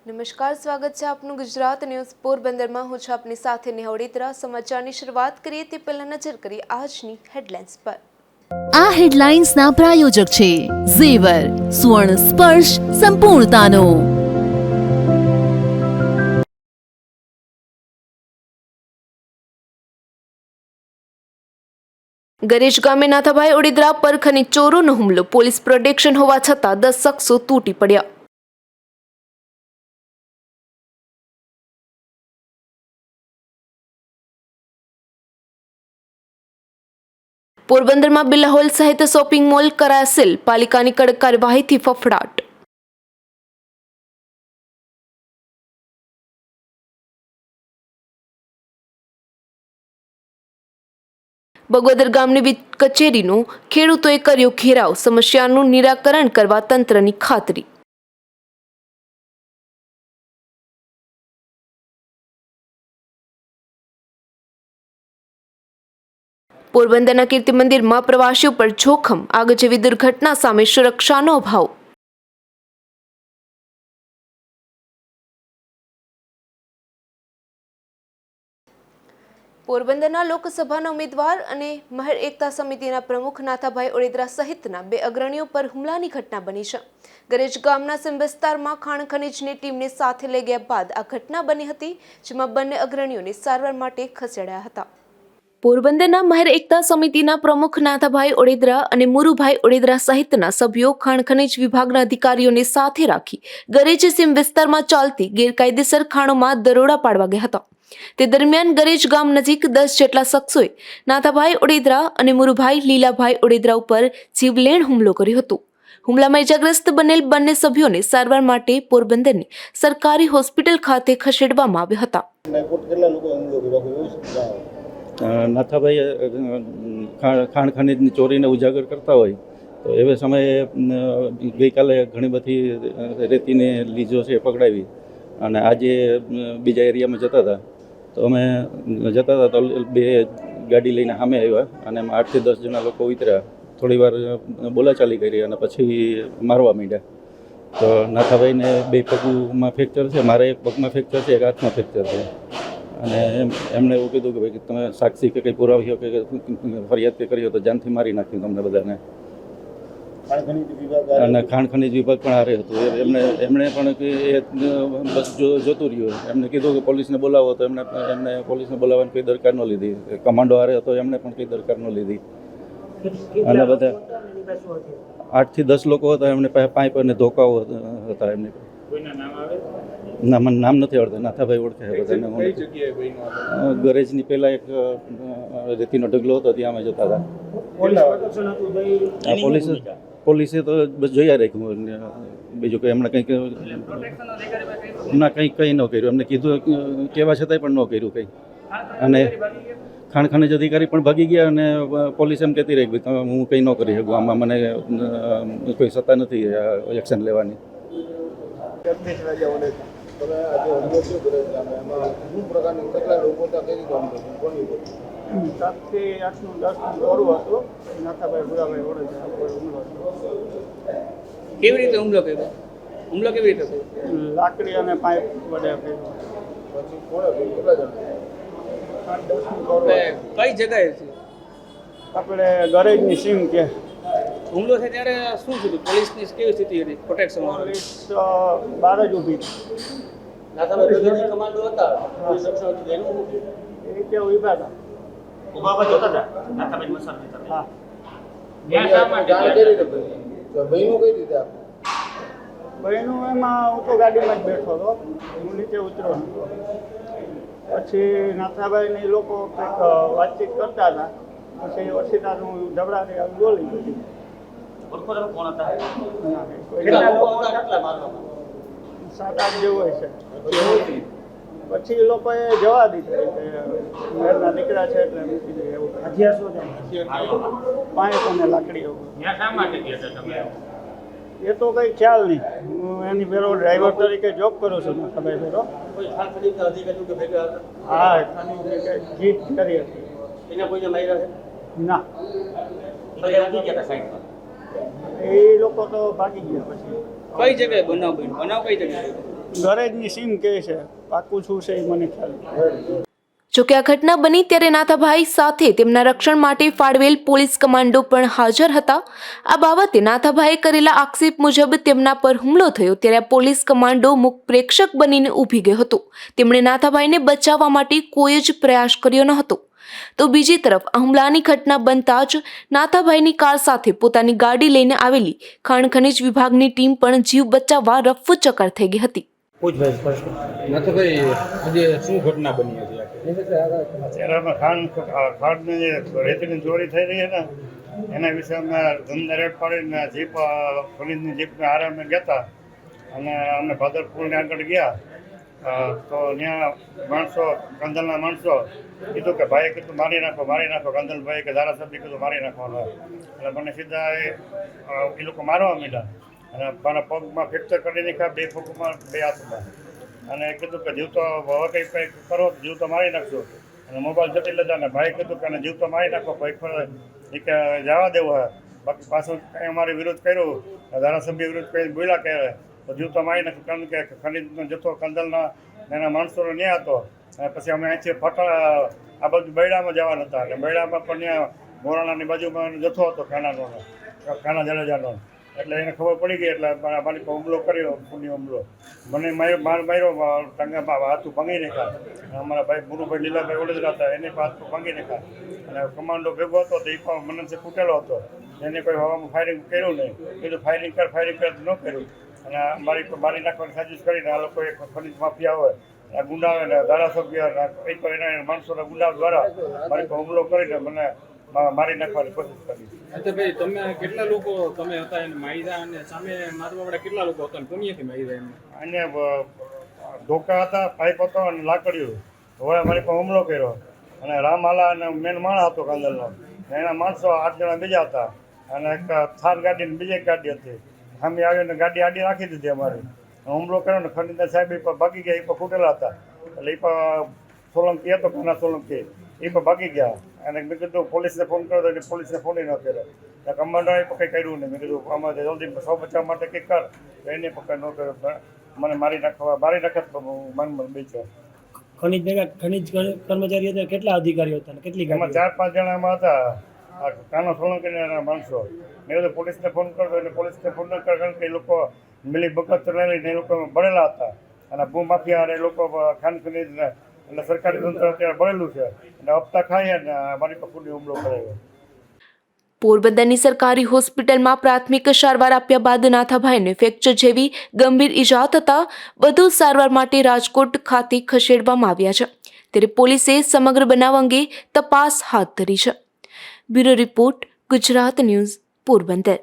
નમસ્કાર, સ્વાગત છે આપનું ગુજરાત ન્યૂઝ પોરબંદરમાં. હું છું આપની સાથે નિહોડીતરા. સમાચારની શરૂઆત કરીએ તે પહેલા નજર કરીએ આજની હેડલાઇન્સ પર. આ હેડલાઇન્સના પ્રાયોજક છે ઝેવર, સુવર્ણ સ્પર્શ સંપૂર્ણતાનો. ગરેજ ગામે નાથાભાઈ ઓડેદરા પર ખનીજ ચોરોનો હુમલો. પોલીસ પ્રોટેક્શન હોવા છતાં 10 શખ્સો તૂટી પડ્યા. પોરબંદરમાં બિરલા હોલ સહિત શોપિંગ મોલ કરાયા સીલ. પાલિકાની કડક કાર્યવાહીથી ફફડાટ. બગોદર ગામની કચેરીનો ખેડૂતોએ કર્યો ઘેરાવ. સમસ્યાનું નિરાકરણ કરવા તંત્રની ખાતરી. પોરબંદરના કીર્તિ મંદિરમાં પ્રવાસીઓ પર જોખમ. આગ જેવી દુર્ઘટના સામે સુરક્ષાનો અભાવ. પોરબંદરના લોકસભાના ઉમેદવાર અને મહેર એકતા સમિતિના પ્રમુખ નાથાભાઈ ઓડેદરા સહિતના 2 અગ્રણીઓ પર હુમલાની ઘટના બની છે. ગરેજ ગામના સીમ વિસ્તારમાં ખાણ ખનીજની ટીમને સાથે લઈ ગયા બાદ આ ઘટના બની હતી, જેમાં બંને અગ્રણીઓને સારવાર માટે ખસેડાયા હતા. પોરબંદરના મહેર એકતા સમિતિના પ્રમુખ નાથાભાઈ ઓડેદરા અને મુરુભાઈ ઓડેદરા સહિતના સભ્યો ખાણ ખનીજ વિભાગના અધિકારીઓને સાથે રાખી ગરેજ સીમ વિસ્તારમાં ચાલતી ગેરકાયદેસર ખાણોમાં દરોડા પાડવા ગયા હતા. તે દરમિયાન ગરેજ ગામ નજીક 10 જેટલા શખ્સોએ નાથાભાઈ ઓડેદરા અને મુરુભાઈ લીલાભાઈ ઓડેદરા ઉપર જીવલેણ હુમલો કર્યો હતો. હુમલામાં ઇજાગ્રસ્ત બનેલ બંને સભ્યોને સારવાર માટે પોરબંદરની સરકારી હોસ્પિટલ ખાતે ખસેડવામાં આવ્યા હતા. નાથાભાઈ ખાણ ખનીજની ચોરીને ઉજાગર કરતા હોય તો એવે સમયે ગઈકાલે ઘણી બધી રેતીની લીજો છે પકડાવી અને આજે બીજા એરિયામાં જતા હતા તો અમે જતા હતા તો 2 ગાડી લઈને સામે આવ્યા અને એમાં 8 થી 10 જણા લોકો ઉતર્યા. થોડી વાર બોલાચાલી કરી અને પછી મારવા માંડ્યા. તો નાથાભાઈને 2 પગમાં ફ્રેક્ચર છે, મારે 1 પગમાં ફ્રેક્ચર છે, 1 હાથમાં ફ્રેક્ચર છે. અને એમણે એવું કીધું કે ભાઈ તમે સાક્ષી કે કંઈ પુરાવ્યો કે ફરિયાદ કે કરી તો જાનથી મારી નાખ્યું તમને બધાને. અને ખાણ ખનીજ વિભાગ પણ હારે હતું. એમણે પણ એ બસ જોતું રહ્યું. એમને કીધું કે પોલીસને બોલાવો તો એમને પોલીસને બોલાવવાની કોઈ દરકાર ન લીધી. કમાન્ડો હારે હતો એમણે પણ કંઈ દરકાર ન લીધી. અને બધા 8 થી 10 લોકો હતા. એમને પાસે પાઇપ અને ધોકાઓ હતા. એમને ના મને નામ નથી આવડતું. નાથાભાઈ ઓળખે બધાને. ગરેજની પહેલા એક રેતીનો ઢગલો હતો ત્યાં અમે જતા હતા. પોલીસે તો બસ જોયા રાખ્યું. બીજું કંઈ એમણે કંઈક ના કંઈ ન કર્યું. એમને કીધું કહેવા છતાંય પણ ન કર્યું કંઈ. અને ખાણ ખનીજ અધિકારી પણ ભાગી ગયા અને પોલીસ એમ કહેતી રહી કે હું કંઈ ન કરી શકું, આમાં મને કોઈ સત્તા નથી એક્શન લેવાની. કેવી રીતે હુમલો કર્યો? હુમલો કેવી રીતે કર્યો? લાકડી અને પાઇપ વડે કર્યો. કઈ જગાએ છે? આપણે ગરેજની સીમ કે હુમલો છે ત્યારે શું થયું? પોલીસની કેવી સ્થિતિ હતી? પ્રોટેક્શન પોલીસ બહાર જ ઊભી કમાન્ડો હતા. એ કે ઊભા હતા. હા. બહેનું એમાં હું તો ગાડીમાં જ બેઠો હતો. હું નીચે ઉતર્યો હતો. પછી નાથાભાઈની લોકો કંઈક વાતચીત કરતા હતા. પછી ઓછીતાનું ઝઘડાથી આવી બોલી બધી. કોણ હતા? 7-8 જેવું હોય છે. પછી એ લોકોએ જવા દીધું કે ઘરના દીકરા છે એટલે મૂકી દઈએ એવું. પાઇપ અને લાકડીઓ. એ તો કંઈ ખ્યાલ નહીં. હું એની ભેરો ડ્રાઈવર તરીકે જોબ કરું છું. નાથાભાઈ ભેરો. હા, જીત કરી હતી. ના, એ લોકો તો ભાગી ગયા. પછી કઈ જગ્યાએ બનાવ બન્યો? બનાવ કઈ જગ્યાએ? ગરેજની સીમ કહે છે, પાકું શું છે એ મને ખ્યાલ નથી. જોકે આ ઘટના બની ત્યારે નાથાભાઈ સાથે તેમના રક્ષણ માટે ફાળવેલ પોલીસ કમાન્ડો પણ હાજર હતા. આ બાબતે નાથાભાઈએ કરેલા આક્ષેપ મુજબ તેમના પર હુમલો થયો ત્યારે આ પોલીસ કમાન્ડો મુખ પ્રેક્ષક બનીને ઊભી ગયો હતો. તેમણે નાથાભાઈને બચાવવા માટે કોઈ જ પ્રયાસ કર્યો ન હતો. તો બીજી તરફ આ હુમલાની ઘટના બનતા જ નાથાભાઈની કાર સાથે પોતાની ગાડી લઈને આવેલી ખાણ ખનીજ વિભાગની ટીમ પણ જીવ બચાવવા રફુ ચક્કર થઈ ગઈ હતી. નાથાભાઈ આજે શું ઘટના બની હતી? અત્યારે અમે ખાંડની જે રેતીની ચોરી થઈ રહી છે ને એના વિશે અમે ધંધા રેટ પાડીને જીપ ખનીજની જીપને હારે અમે ગયા અને અમે ભાદરપુરને આગળ ગયા તો ત્યાં માણસો કંદલના માણસો કીધું કે ભાઈએ કીધું મારી નાખો કંદલભાઈ કે ધારાસભ્ય કીધું મારી નાખવાનો. એટલે મને સીધા એ લોકો મારવા માંડ્યા અને મારા પગમાં ફ્રેક્ચર કરી નાખ્યા, 2 પગમાં 2 હાથમાં. અને કીધું કે જીવ તો હવે કંઈ કરો જીવ તો મારી નાખશો. અને મોબાઈલ જટી લેતા ને ભાઈ કીધું કે જીવ તો મારી નાખો, ભાઈ કે જવા દેવું હોય. બાકી પાછું કંઈ અમારે વિરોધ કર્યું, ધારાસભ્ય વિરોધ કરી બોલ્યા કે તો જીવ તો મારી નાખો, કારણ કે ખનીજનો જથ્થો કંદલના એના માણસોનો ન્યાય હતો. અને પછી અમે અહીંથી આ બાજુ બૈડામાં જવાના હતા અને બૈડામાં પણ ત્યાં મોરાણાની બાજુમાં જથ્થો હતો ખાના જડેજાનો. એટલે એને ખબર પડી ગઈ એટલે મારી પર હુમલો કર્યો, ખૂની હુમલો. મને માર્યો ટાંગામાં હાથું ભાંગી નાખ્યા. અમારા ભાઈ મુરુભાઈ લીલાભાઈ ઓળેદરા હતા એને પણ હાથ ભાંગી નાખ્યા. અને કમાન્ડો ભેગો હતો તો એ પણ મનસે ફૂટેલો હતો, એને કોઈ હવામાં ફાયરિંગ કર્યું નહીં. કીધું ફાયરિંગ કર ન કર્યું. અને મારી નાખવાની સાજિશ કરીને આ લોકોએ ખનીજ માફિયા હોય, આ ગુંડા ને ધારાસભ્ય એના માણસોના ગુંડા દ્વારા મારી પર હુમલો કરીને મને મારી નાખવાની કોશિશ કરી. નાથાભાઈ તમે કેટલા લોકો તમે હતા એને માર્યા અને સામે મારવા વાળા કેટલા લોકો હતા? કોનીથી માર્યા એમને? અને ધોકા હતા, પાઇપ હતો અને લાકડીઓ. હવે મારી પર હુમલો કર્યો અને રામહાલા અને મેન માણસ હતો કંદલનો. એના માણસો 8 જણા બીજા હતા અને એક થાર ગાડી ને બીજી એક ગાડી હતી. સામે આવીને ગાડી આડી રાખી દીધી અમારી. હુમલો કર્યો ને ખનીજના સાહેબ એ પર ભાગી ગયા, એ પર ફૂટેલા હતા. એટલે એ પર સોલંકી હતો, ઘણા સોલંકી, એ પર ભાગી ગયા. અને મેં કીધું પોલીસને ફોન કર્યો તો પોલીસને ફોન ન કર્યો. કમાન્ડોએ પણ કંઈ કર્યું નહીં. મેં કીધું અમારે જલ્દી સૌ બચાવવા માટે કંઈક કર, તો એને પણ કંઈ ન કર્યો. મને મારી નાખત મનમાં બેચ્યો. ખનીજ કર્મચારીઓ હતા, કેટલા અધિકારીઓ હતા, કેટલી એમાં 4-5 જણા એમાં હતા, આ કાનો સોલંકીના માણસો. મેં કીધું પોલીસને ફોન કરતો એટલે પોલીસને ફોન ન કર, કારણ કે એ લોકો મિલી બકત લઈને એ લોકો ભરેલા હતા. અને ભૂમાફિયા અને એ લોકો ખાન ખનીજને એટલે સરકારી તંત્ર અત્યારે ભરેલું છે અને હપ્તા ખાઈ અને મારી પર ખૂની હુમલો કરાયો. પોરબંદરની સરકારી હોસ્પિટલમાં પ્રાથમિક સારવાર આપ્યા બાદ નાથાભાઈને ફ્રેક્ચર જેવી ગંભીર ઈજા થતાં વધુ સારવાર માટે રાજકોટ ખાતે ખસેડવામાં આવ્યા છે. ત્યારે પોલીસે સમગ્ર બનાવ અંગે તપાસ હાથ ધરી છે. Bureau report, Gujarat news, Porbandar.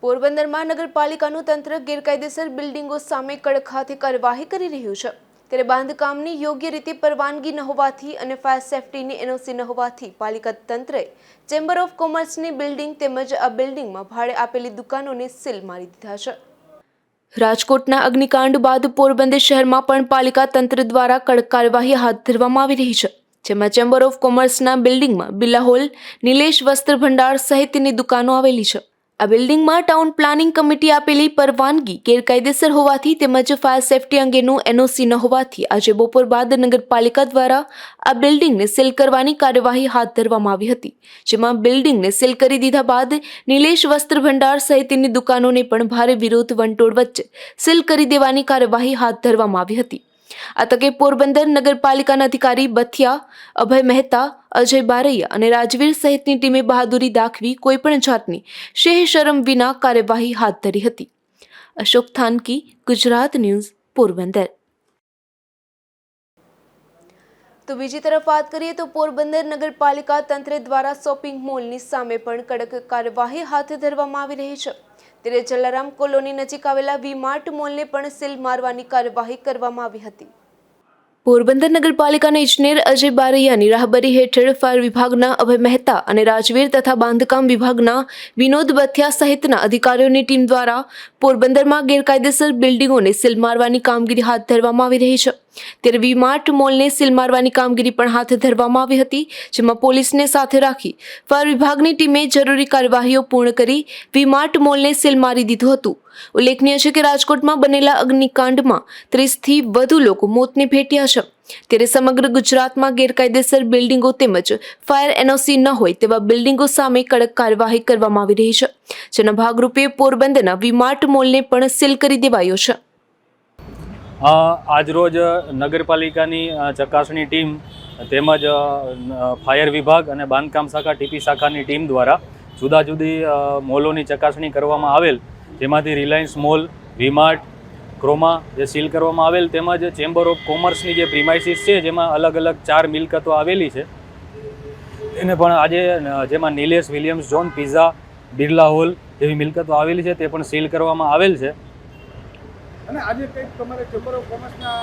પોરબંદરમાં નગરપાલિકાનું તંત્ર ગેરકાયદેસર બિલ્ડિંગો સામે કડક હાથે કાર્યવાહી કરી રહ્યું છે. ત્યારે બાંધકામની યોગ્ય રીતે પરવાનગી ન હોવાથી અને ફાયર સેફટીની એનઓસી ન હોવાથી પાલિકા તંત્રએ ચેમ્બર ઓફ કોમર્સની બિલ્ડિંગ તેમજ આ બિલ્ડિંગમાં ભાડે આપેલી દુકાનોને સીલ મારી દીધા છે. રાજકોટના અગ્નિકાંડ બાદ પોરબંદર શહેરમાં પણ પાલિકા તંત્ર દ્વારા કડક કાર્યવાહી હાથ ધરવામાં આવી રહી છે. જેમાં ચેમ્બર ઓફ કોમર્સના બિલ્ડિંગમાં બિરલા હોલ, નિલેશ વસ્ત્ર ભંડાર સહિતની દુકાનો આવેલી છે. આ બિલ્ડિંગમાં ટાઉન પ્લાનિંગ કમિટી આપેલી પરવાનગી ગેરકાયદેસર હોવાથી તેમજ ફાયર સેફટી અંગેનું એનઓસી ન હોવાથી આજે બપોર બાદ નગરપાલિકા દ્વારા આ બિલ્ડિંગને સીલ કરવાની કાર્યવાહી હાથ ધરવામાં આવી હતી. જેમાં બિલ્ડિંગને સીલ કરી દીધા બાદ નિલેશ વસ્ત્ર ભંડાર સહિતની દુકાનોને પણ ભારે વિરોધ વંટોળ વચ્ચે સીલ કરી દેવાની કાર્યવાહી હાથ ધરવામાં આવી હતી. આ તકે પોરબંદર નગરપાલિકાના અધિકારી બથિયા, અભય મહેતા, અજય બારૈયા અને રાજવીર સહિતની ટીમે બહાદુરી દાખવી કોઈપણ જાતની શેહ શરમ વિના કાર્યવાહી હાથ ધરી હતી. અશોક થાનકી, ગુજરાત ન્યૂઝ, પોરબંદર. તો બીજી તરફ વાત કરીએ તો પોરબંદર નગરપાલિકા તંત્ર દ્વારા શોપિંગ મોલની સામે પણ કડક કાર્યવાહી હાથ ધરવામાં આવી રહી છે. ત્યારે જલારામ કોલોની નજીક આવેલા વી-માર્ટ મોલને પણ સીલ મારવાની કાર્યવાહી કરવામાં આવી હતી. પોરબંદર નગરપાલિકાના ઇજનેર અજય બારૈયાની રાહબરી હેઠળ ફાયર વિભાગના અભય મહેતા અને રાજવીર તથા બાંધકામ વિભાગના વિનોદ બથિયા સહિતના અધિકારીઓની ટીમ દ્વારા પોરબંદરમાં ગેરકાયદેસર બિલ્ડિંગોને સીલ મારવાની કામગીરી હાથ ધરવામાં આવી રહી છે. ત્યારે વી-માર્ટ મોલને સીલ મારવાની કામગીરી પણ હાથ ધરવામાં આવી હતી, જેમાં પોલીસને સાથે રાખી ફાયર વિભાગની ટીમે જરૂરી કાર્યવાહીઓ પૂર્ણ કરી વી-માર્ટ મોલને સીલ મારી દીધું હતું. ઉલ્લેખનીય છે કે રાજકોટમાં બનેલા અગ્નિકાંડમાં 30થી વધુ લોકો મોતને ભેટ્યા છે. ત્યારે સમગ્ર ગુજરાતમાં ગેરકાયદેસર બિલ્ડિંગો તેમજ ફાયર એનઓસી ન હોય તેવા બિલ્ડિંગો સામે કડક કાર્યવાહી કરવામાં આવી રહી છે, જેના ભાગરૂપે પોરબંદરના વી-માર્ટ મોલને પણ સીલ કરી દેવાયો છે. આજરોજ નગરપાલિકાની ચકાસણી ટીમ તેમજ ફાયર વિભાગ અને બાંધકામ શાખા ટીપી શાખાની ટીમ દ્વારા જુદા જુદી મોલોની ચકાસણી કરવામાં આવેલ, જેમાંથી રિલાયન્સ મોલ, વી-માર્ટ, ક્રોમા જે સીલ કરવામાં આવેલ, તેમજ ચેમ્બર ઓફ કોમર્સની જે પ્રિમાઇસીસ છે જેમાં અલગ અલગ 4 મિલકતો આવેલી છે એને પણ આજે, જેમાં Nilesh Williams zone, pizza, Birla hall જેવી મિલકતો આવેલી છે તે પણ સીલ કરવામાં આવેલ છે. અને આજે કંઈક તમારે ચેમ્બર ઓફ કોમર્સના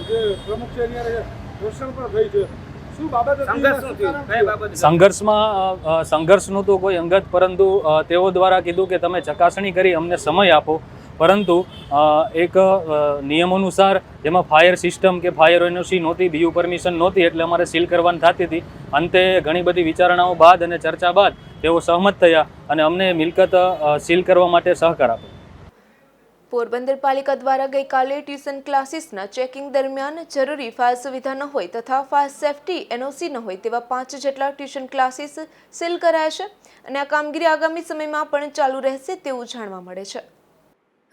જે પ્રમુખ છે એની ઘોષણા પણ થઈ છે, શું બાબતે સંઘર્ષનું તો કોઈ અંગત, પરંતુ તેઓ દ્વારા કીધું કે તમે ચકાસણી કરી અમને સમય આપો, પરંતુ એક નિયમ અનુસાર જેમાં ફાયર સિસ્ટમ કે ફાયર એનઓસી નહોતી, બીયુ પરમિશન નહોતી, એટલે અમારે સીલ કરવાની થતી હતી. અંતે ઘણી બધી વિચારણાઓ બાદ અને ચર્ચા બાદ તેઓ સહમત થયા અને અમને મિલકત સીલ કરવા માટે સહકાર આપ્યો. પોરબંદર પાલિકા દ્વારા ગઈકાલે ટ્યુશન ક્લાસીસના ચેકિંગ દરમિયાન જરૂરી ફાયર સુવિધા ન હોય તથા ફાયર સેફટી એનઓસી ન હોય તેવા 5 જેટલા ટ્યુશન ક્લાસીસ સીલ કરાયા છે અને આ કામગીરી આગામી સમયમાં પણ ચાલુ રહેશે તેવું જાણવા મળે છે.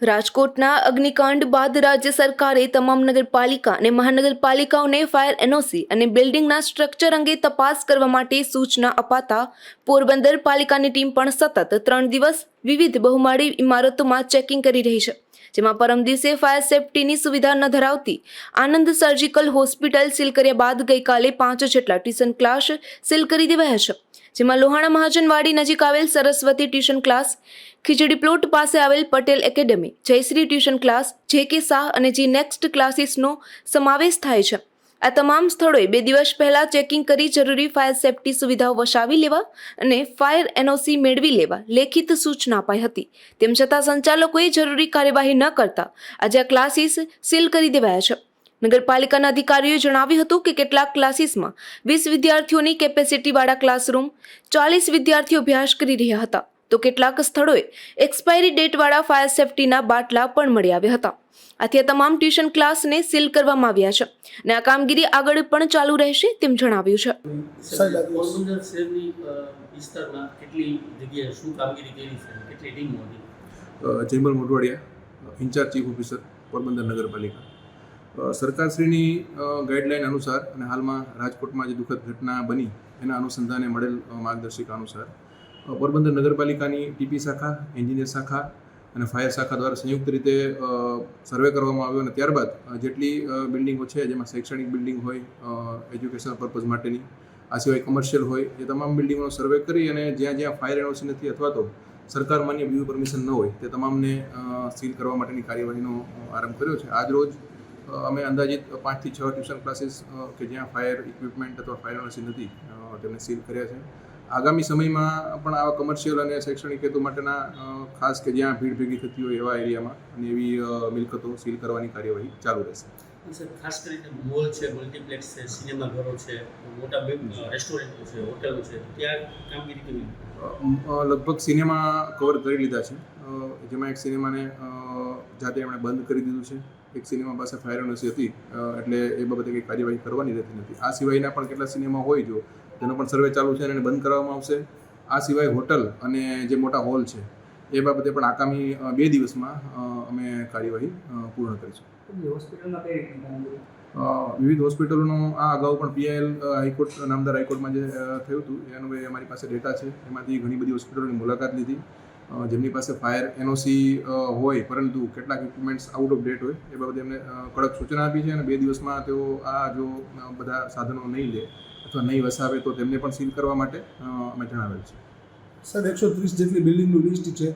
રાજકોટના અગ્નિકાંડ બાદ રાજ્ય સરકારે તમામ નગરપાલિકા અને મહાનગરપાલિકાઓને ફાયર એનઓસી અને બિલ્ડિંગના સ્ટ્રક્ચર અંગે તપાસ કરવા માટે સૂચના અપાતા પોરબંદર પાલિકાની ટીમ પણ સતત 3 દિવસ વિવિધ બહુમાળી ઇમારતોમાં ચેકિંગ કરી રહી છે, જેમાં પરમ દિવસે ફાયર સેફટીની સુવિધા ન ધરાવતી આનંદ સર્જિકલ હોસ્પિટલ સીલ કર્યા બાદ ગઈકાલે 5 જેટલા ટ્યુશન ક્લાસ સીલ કરી દેવાયા છે, જેમાં લોહાણા મહાજનવાડી નજીક આવેલ સરસ્વતી ટ્યુશન ક્લાસ, ખીચડી પ્લોટ પાસે આવેલ પટેલ એકેડમી, જયશ્રી ટ્યુશન ક્લાસ, જે.કે. શાહ અને જી નેક્સ્ટ ક્લાસીસનો સમાવેશ થાય છે. આ તમામ સ્થળોએ 2 દિવસ પહેલા ચેકિંગ કરી જરૂરી ફાયર સેફટી સુવિધાઓ વસાવી લેવા અને ફાયર એનઓસી મેળવી લેવા લેખિત સૂચના અપાઈ હતી. તેમ છતાં સંચાલકોએ જરૂરી કાર્યવાહી ન કરતા આજે આ ક્લાસીસ સીલ કરી દેવાયા છે. નગરપાલિકાના અધિકારીઓએ જણાવ્યું હતું કે કેટલાક ક્લાસીસમાં 20 વિદ્યાર્થીઓની કેપેસિટીવાળા ક્લાસરૂમ, 40 વિદ્યાર્થીઓ અભ્યાસ કરી રહ્યા હતા, તો કેટલાક સ્થળોએ એક્સપાયરી ડેટવાળા ફાયર સેફટીના બાટલા પણ મળી આવ્યા હતા. આથી આ તમામ ટ્યુશન ક્લાસને સીલ કરવામાં આવ્યા છે અને આ કામગીરી આગળ પણ ચાલુ રહેશે તેમ જણાવ્યું છે. પોરબંદર શહેરની વિસ્તારમાં કેટલી જગ્યાએ શું કામગીરી કરી છે, કેટલી ટીમો હતી? ચેમ્બર મોટવાડિયા, ઇન્ચાર્જ ચીફ ઓફિસર, પોરબંદર નગરપાલિકા. સરકારશ્રીની ગાઈડલાઈન અનુસાર અને હાલમાં રાજકોટમાં જે દુઃખદ ઘટના બની એના અનુસંધાને મળેલ માર્ગદર્શિકા અનુસાર પોરબંદર નગરપાલિકાની ટીપી શાખા, એન્જિનિયર શાખા અને ફાયર શાખા દ્વારા સંયુક્ત રીતે સર્વે કરવામાં આવ્યો અને ત્યારબાદ જેટલી બિલ્ડિંગો છે જેમાં શૈક્ષણિક બિલ્ડિંગ હોય, એજ્યુકેશનલ પર્પઝ માટેની, આ સિવાય કમર્શિયલ હોય, એ તમામ બિલ્ડિંગોનો સર્વે કરી અને જ્યાં જ્યાં ફાયર એનઓસી નથી અથવા તો સરકાર માન્ય બીયુ પરમિશન ન હોય તે તમામને સીલ કરવા માટેની કાર્યવાહીનો આરંભ કર્યો છે. આજ રોજ અમે અંદાજિત 5 થી 6 ટ્યુશન ક્લાસીસ કે જ્યાં ફાયર ઇક્વિપમેન્ટ અથવા ફાયર એનઓસી નથી તેમને સીલ કર્યા છે. આગામી સમયમાં પણ આવા કમર્શિયલ અને શૈક્ષણિક હેતુ માટેના ખાસ કે જ્યાં ભીડ ભેગી થતી હોય એવા એરિયામાં અને એવી મિલકતો સીલ કરવાની કાર્યવાહી ચાલુ રહેશે. સર, ખાસ કરીને મોલ છે, મલ્ટીપ્લેક્સ છે, સિનેમાઘરો છે, મોટા રેસ્ટોરન્ટો છે, હોટલો છે, ત્યાં કામગીરી કેવી? લગભગ સિનેમા કવર કરી લીધા છે, જેમાં એક સિનેમાને જાતે એમણે બંધ કરી દીધું છે. એક સિનેમા પાસે ફાયર એનઓસી હતી એટલે એ બાબતે કંઈ કાર્યવાહી કરવાની રહેતી નથી. આ સિવાયના પણ કેટલા સિનેમા હોય જો તેનો પણ સર્વે ચાલુ છે અને એને બંધ કરવામાં આવશે. આ સિવાય હોટલ અને જે મોટા હોલ છે એ બાબતે પણ આગામી 2 દિવસમાં અમે કાર્યવાહી પૂર્ણ કરીશું. હોસ્પિટલમાં કઈ રીતે? વિવિધ હોસ્પિટલોનો આ અગાઉ પણ પીઆઈએલ હાઈકોર્ટ, નામદાર હાઈકોર્ટમાં જે થયું હતું એ અનુભવે અમારી પાસે ડેટા છે. એમાંથી ઘણી બધી હોસ્પિટલોની મુલાકાત લીધી જેમની પાસે ફાયર એનઓસી હોય પરંતુ કેટલાક ઇક્વિપમેન્ટ્સ આઉટ ઓફ ડેટ હોય એ બાબતે એમને કડક સૂચના આપી છે અને 2 દિવસમાં તેઓ આ જો બધા સાધનો નહીં લે અથવા નહીં વસાવે તો તેમને પણ સીલ કરવા માટે અમે જણાવેલ છે. સર, 130 જેટલી બિલ્ડિંગનું લિસ્ટ છે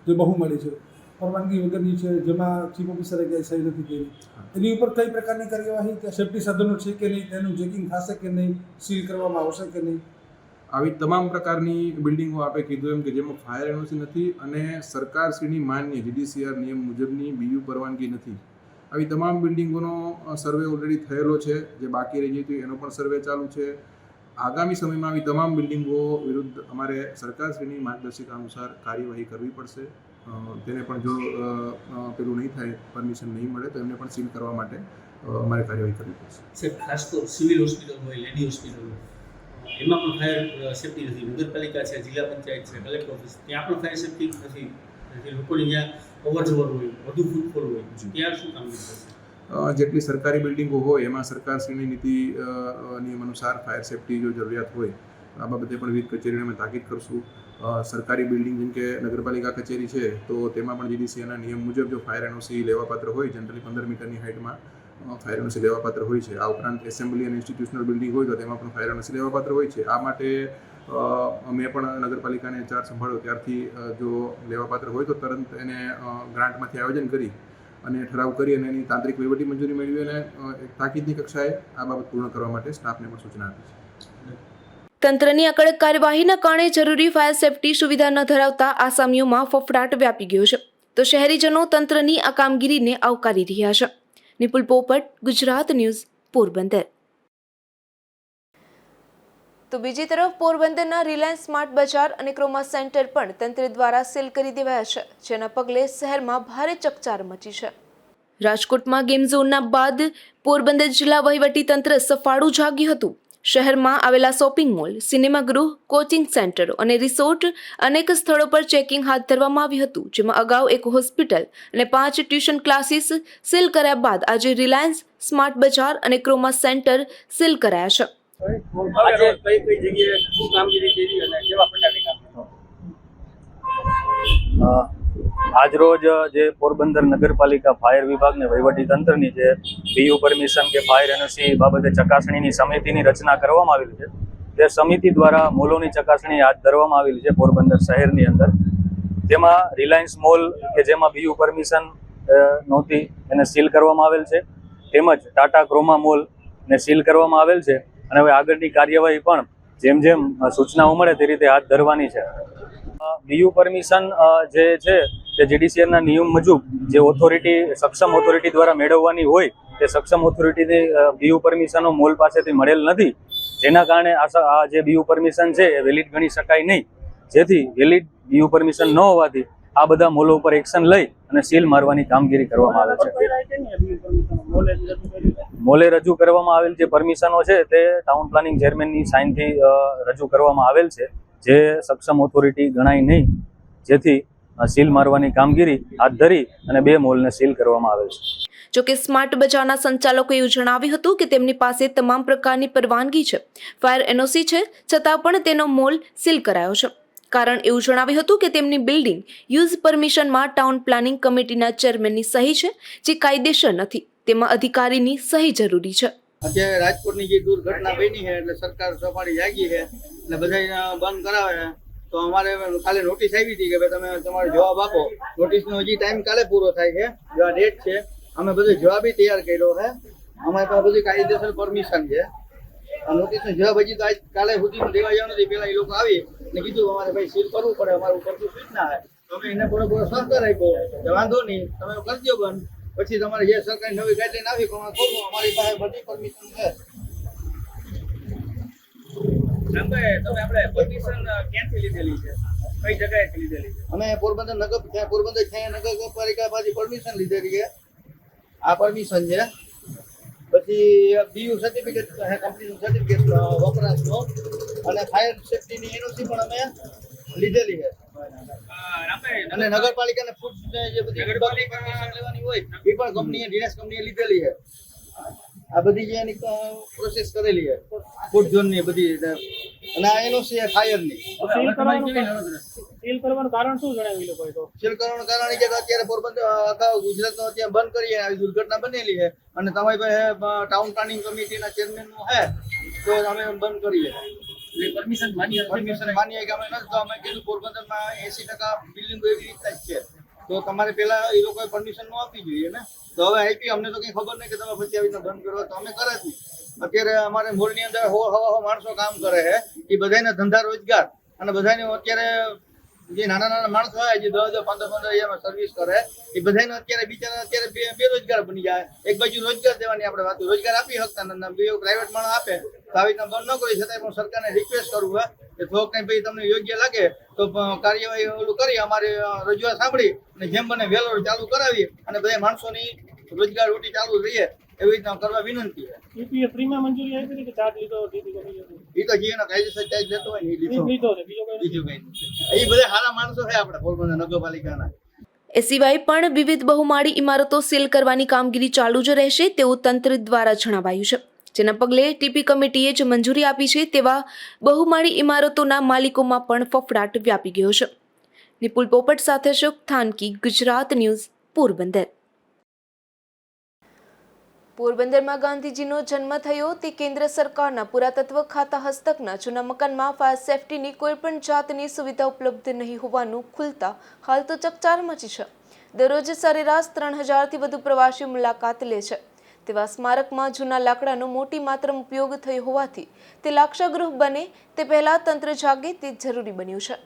જે બહુમાળી છે, પરવાનગી વગરની છે, જેમાં ચીફ ઓફિસરે ક્યાંય સહી નથી કરી, એની ઉપર કઈ પ્રકારની કાર્યવાહી, કે સેફ્ટી સાધનો છે કે નહીં, તેનું ચેકિંગ થશે કે નહીં, સીલ કરવામાં આવશે કે નહીં? આવી તમામ પ્રકારની બિલ્ડિંગો આપે કીધું એમ કે જેમાં ફાયર એનઓસી નથી અને સરકારશ્રીની માન્ય GDCR નિયમ મુજબની બીયુ પરવાનગી નથી આવી તમામ બિલ્ડિંગોનો સર્વે ઓલરેડી થયેલો છે. જે બાકી રહી ગઈ હતી એનો પણ સર્વે ચાલુ છે. આગામી સમયમાં આવી તમામ બિલ્ડિંગો વિરુદ્ધ અમારે સરકારશ્રીની માર્ગદર્શિકા અનુસાર કાર્યવાહી કરવી પડશે. તેને પણ જો પેલું નહીં થાય, પરમિશન નહીં મળે તો એમને પણ સીલ કરવા માટે અમારે કાર્યવાહી કરવી પડશે. સાહેબ, ખાસ તો સિવિલ હોસ્પિટલ હોય, લેડી હોસ્પિટલ હોય, એમાં પણ ફાયર સેફ્ટી નથી. નગરપાલિકા છે, જિલ્લા પંચાયત છે, કલેક્ટર ઓફિસ, ત્યાં પણ ફાયર સેફ્ટી નથી. લોકોની જ્યાં અવર જવર હોય, વધુ ફૂટફોલ હોય, ત્યાં શું કામગીરી થશે? જેટલી સરકારી બિલ્ડિંગો હોય એમાં સરકારશ્રીની નીતિ નિયમ અનુસાર ફાયર સેફ્ટી જો જરૂરિયાત હોય આ બાબતે પણ વિવિધ કચેરીને અમે તાકીદ કરશું. સરકારી બિલ્ડિંગ જેમ કે નગરપાલિકા કચેરી છે તો તેમાં પણ જીડીસીએના નિયમ મુજબ જો ફાયર એનઓસી લેવાપાત્ર હોય, જનરલી 15 મીટરની હાઇટમાં ફાયર એનઓસી લેવાપાત્ર હોય છે. આ ઉપરાંત એસેમ્બલી અને ઇન્સ્ટિટ્યુશનલ બિલ્ડિંગ હોય તો તેમાં પણ ફાયર એનઓસી લેવાપાત્ર હોય છે. આ માટે અમે પણ નગરપાલિકાને ચાર્જ સંભાળ્યો ત્યારથી જો લેવાપાત્ર હોય તો તરત એને ગ્રાન્ટમાંથી આયોજન કરી અને ઠરાવ કરી અને એની તાંત્રિક વહીવટી મંજૂરી મેળવી અને તાકીદની કક્ષાએ આ બાબત પૂર્ણ કરવા માટે સ્ટાફને પણ સૂચના આપી છે. તંત્રની આ કડક કાર્યવાહીના કારણે જરૂરી ફાયર સેફ્ટી સુવિધા ન ધરાવતા આસામીઓમાં ફફડાટ વ્યાપી ગયો છે, તો શહેરીજનો તંત્રની આ કામગીરીને આવકારી રહ્યા છે. નિપુલ પોપટ, ગુજરાત ન્યૂઝ, પોરબંદર. તો બીજી તરફ પોરબંદરના રિલાયન્સ સ્માર્ટ બજાર અને ક્રોમા સેન્ટર પણ તંત્ર દ્વારા સીલ કરી દેવાયા છે, જેના પગલે શહેરમાં ભારે ચકચાર મચી છે. રાજકોટમાં ગેમ ઝોનના બાદ પોરબંદર જિલ્લા વહીવટી તંત્ર સફાળું જાગ્યું હતું. શહેરમાં આવેલા શોપિંગ મોલ, સિનેમાગૃહ, કોચિંગ સેન્ટરો અને રિસોર્ટ અનેક સ્થળો પર ચેકિંગ હાથ ધરવામાં આવ્યું હતું, જેમાં અગાઉ એક હોસ્પિટલ અને 5 ટ્યુશન ક્લાસીસ સીલ કર્યા બાદ આજે રિલાયન્સ સ્માર્ટ બજાર અને ક્રોમા સેન્ટર સીલ કરાયા છે. આજે કઈ કઈ જગ્યાએ શું કામગીરી કરી અને કેવા પ્રકારની કામગીરી? આજરોજ જે પોરબંદર નગરપાલિકા ફાયર વિભાગ ને વહીવટી તંત્રની જે બીયુ પરમિશન કે ફાયર એનઓસી બાબતે ચકાસણીની સમિતિની રચના કરવામાં આવેલી છે, તે સમિતિ દ્વારા મોલોની ચકાસણી હાથ ધરવામાં આવેલી છે પોરબંદર શહેરની અંદર. તેમાં રિલાયન્સ મોલ કે જેમાં બીયુ પરમિશન નહોતી એને સીલ કરવામાં આવેલ છે, તેમજ ટાટા ક્રોમા મોલ ને સીલ કરવામાં આવેલ છે અને હવે આગળની કાર્યવાહી પણ જેમ જેમ સૂચનાઓ મળે તે રીતે હાથ ધરવાની છે. બીયુ પરમિશન જે છે તે જીડીસીએના નિયમ મુજબ જે ઓથોરિટી સક્ષમ ઓથોરિટી દ્વારા મેળવવાની હોય તે સક્ષમ ઓથોરિટીની બીયુ પરમિશનો મોલ પાસેથી મળેલ નથી, જેના કારણે આ જે બીયુ પરમિશન છે એ વેલિડ ગણી શકાય નહીં. જેથી વેલિડ બીયુ પરમિશન ન હોવાથી આ બધા મોલો ઉપર એક્શન લઈ અને સીલ મારવાની કામગીરી કરવામાં આવે છે. મોલે રજૂ કરવામાં આવેલ જે પરમિશનો છે તે ટાઉન પ્લાનિંગ ચેરમેનની સાઇનથી રજૂ કરવામાં આવેલ છે, જે સક્ષમ ઓથોરિટી ગણાય નહીં, જેથી સીલ મારવાની કામગીરી હાથ ધરી અને 2 મોલને સીલ કરવામાં આવેલ છે. જોકે સ્માર્ટ બજારના સંચાલકોએ એવું જણાવ્યું હતું કે તેમની પાસે તમામ પ્રકારની પરવાનગી છે, ફાયર એનઓસી છે, છતાં પણ તેનો મોલ સીલ કરાયો છે. કારણ એવું જણાવ્યું હતું કે તેમની બિલ્ડિંગ યુઝ પરમિશનમાં ટાઉન પ્લાનિંગ કમિટીના ચેરમેનની સહી છે, જે કાયદેસર નથી. તેમાં અધિકારીની સહી જરૂરી છે. અત્યારે રાજકોટની જે દુર્ઘટના બની છે એટલે સરકાર સફાળી જાગી છે એટલે બધા બંધ કરાવે છે. તો અમારે કાલે નોટિસ આવી હતી કે ભાઈ તમે તમારો જવાબ આપો. નોટિસનો હજી ટાઈમ કાલે પૂરો થાય છે, જો આ ડેટ છે. અમે બધો જવાબી તૈયાર કર્યો છે, અમારે પાસે બધી કાયદેસર પરમિશન છે. આ નોટિસનો જવાબ હજી તો આજ કાલે સુધી દેવા જવાનો નથી. પેલા એ લોકો આવી ને કીધું અમારે ભાઈ સીલ કરવું પડે, અમારું કરતું સૂચના છે. તો અમે એને થોડો સહકાર આપ્યો કે વાંધો નહીં, તમે કરજો બંધ. પછી તમારે જે સરકારી નવી ગાઈડલાઈન આવી પ્રમાણે ખોલવું. અમારી પાસે બધી પરમિશન છે. તમે આપણે પરમિશન ક્યાંથી લીધેલી છે, કઈ જગ્યાએથી લીધેલી છે? અમે પોરબંદર નગરપાલિકા પાસેથી પરમિશન લીધેલી છે. આ પરમિશન છે. પછી બીયુ સર્ટિફિકેટ, કંપનીનું સર્ટિફિકેટ વપરાશનો અને ફાયર સેફ્ટીની એનઓસી પણ અમે લીધેલી છે. અને નગરપાલિકાને ફૂડ જે બધી પરમિશન લેવાની હોય એ પણ કંપનીએ ડીએસ કંપનીએ લીધેલી છે. આ બધી જે એની પ્રોસેસ કરેલી છે ફૂડ ઝોનની બધી. અને આ એનઓસી ફાયરની. સીલ કરવાનું કારણ શું જણાવ્યું લોકોએ? તો સીલ કરવાનું કારણ એ છે કે અત્યારે પોરબંદર આખા ગુજરાતનો અત્યારે બંધ કરીએ આવી દુર્ઘટના બનેલી છે અને તમારી પાસે ટાઉન પ્લાનિંગ કમિટીના ચેરમેનનું છે તો અમે બંધ કરીએ. પરમિશન માન્ય માન્ય કે અમે નથી, તો અમે કીધું પોરબંદરમાં 80% બિલ્ડિંગો એવી રીતના જ છે, તો તમારે પેલા એ લોકોએ પરમિશન ન આપવી જોઈએ ને. તો હવે આપી, અમને તો કંઈ ખબર નહીં કે તમે પછી આવી રીતના બંધ કરો, તો અમે કરે જ નહીં. અત્યારે અમારે મોલની અંદર હવા માણસો કામ કરે છે, એ બધાને ધંધા રોજગાર અને બધાને અત્યારે જે નાના નાના માણસો હોય જે 10 15 હજારમાં સર્વિસ કરે એ બધાને અત્યારે બિચારા અત્યારે બેરોજગાર બની જાય. એક બાજુ રોજગાર દેવાની આપણે વાત, રોજગાર આપી શકતા નથી, બે પ્રાઇવેટ માણસ આપે તો આવી રીતના બંધ ન કરી છતાંય પણ સરકારને રિક્વેસ્ટ કરવું હોય કે થોડોક કંઈ ભાઈ તમને યોગ્ય લાગે તો કાર્યવાહી ઓલું કરી અમારી રજૂઆત સાંભળી અને જેમ બને વહેલો ચાલુ કરાવી અને બધા માણસોની રોજગાર રોટી ચાલુ રહીએ એવી રીતના કરવા વિનંતી છે. ફ્રીમાં મંજૂરી આપી હતી કે ચાર્જ લીધો એ તો જે એનો કાયદેસર ચાર્જ લેતો હોય ને એ લીધો, બીજો કઈ બીજું કંઈ નહીં. એ બધા સારા માણસો છે આપણે પોરબંદર નગરપાલિકાના. એ સિવાય પણ વિવિધ બહુમાળી ઇમારતો સીલ કરવાની કામગીરી ચાલુ જ રહેશે તેવું તંત્ર દ્વારા જણાવાયું છે, જેના પગલે ટીપી કમિટીએ જ મંજૂરી આપી છે તેવા બહુમાળી ઇમારતોના માલિકોમાં પણ ફફડાટ વ્યાપી ગયો છે. નિપુલ પોપટ સાથે અશોક થાનકી, ગુજરાત ન્યૂઝ, પોરબંદર. પોરબંદરમાં ગાંધીજીનો જન્મ થયો તે કેન્દ્ર સરકારના પુરાતત્વ ખાતા હસ્તકના જૂના મકાનમાં ફાયર સેફટીની કોઈપણ જાતની સુવિધા ઉપલબ્ધ નહીં હોવાનું ખુલતા હાલ તો ચકચાર મચી છે. દરરોજ સરેરાશ 3000થી વધુ પ્રવાસીઓ મુલાકાત લે છે તેવા સ્મારકમાં જૂના લાકડાનો મોટી માત્રામાં ઉપયોગ થયો હોવાથી તે લાક્ષાગૃહ બને તે પહેલા તંત્ર જાગે તે જરૂરી બન્યું છે.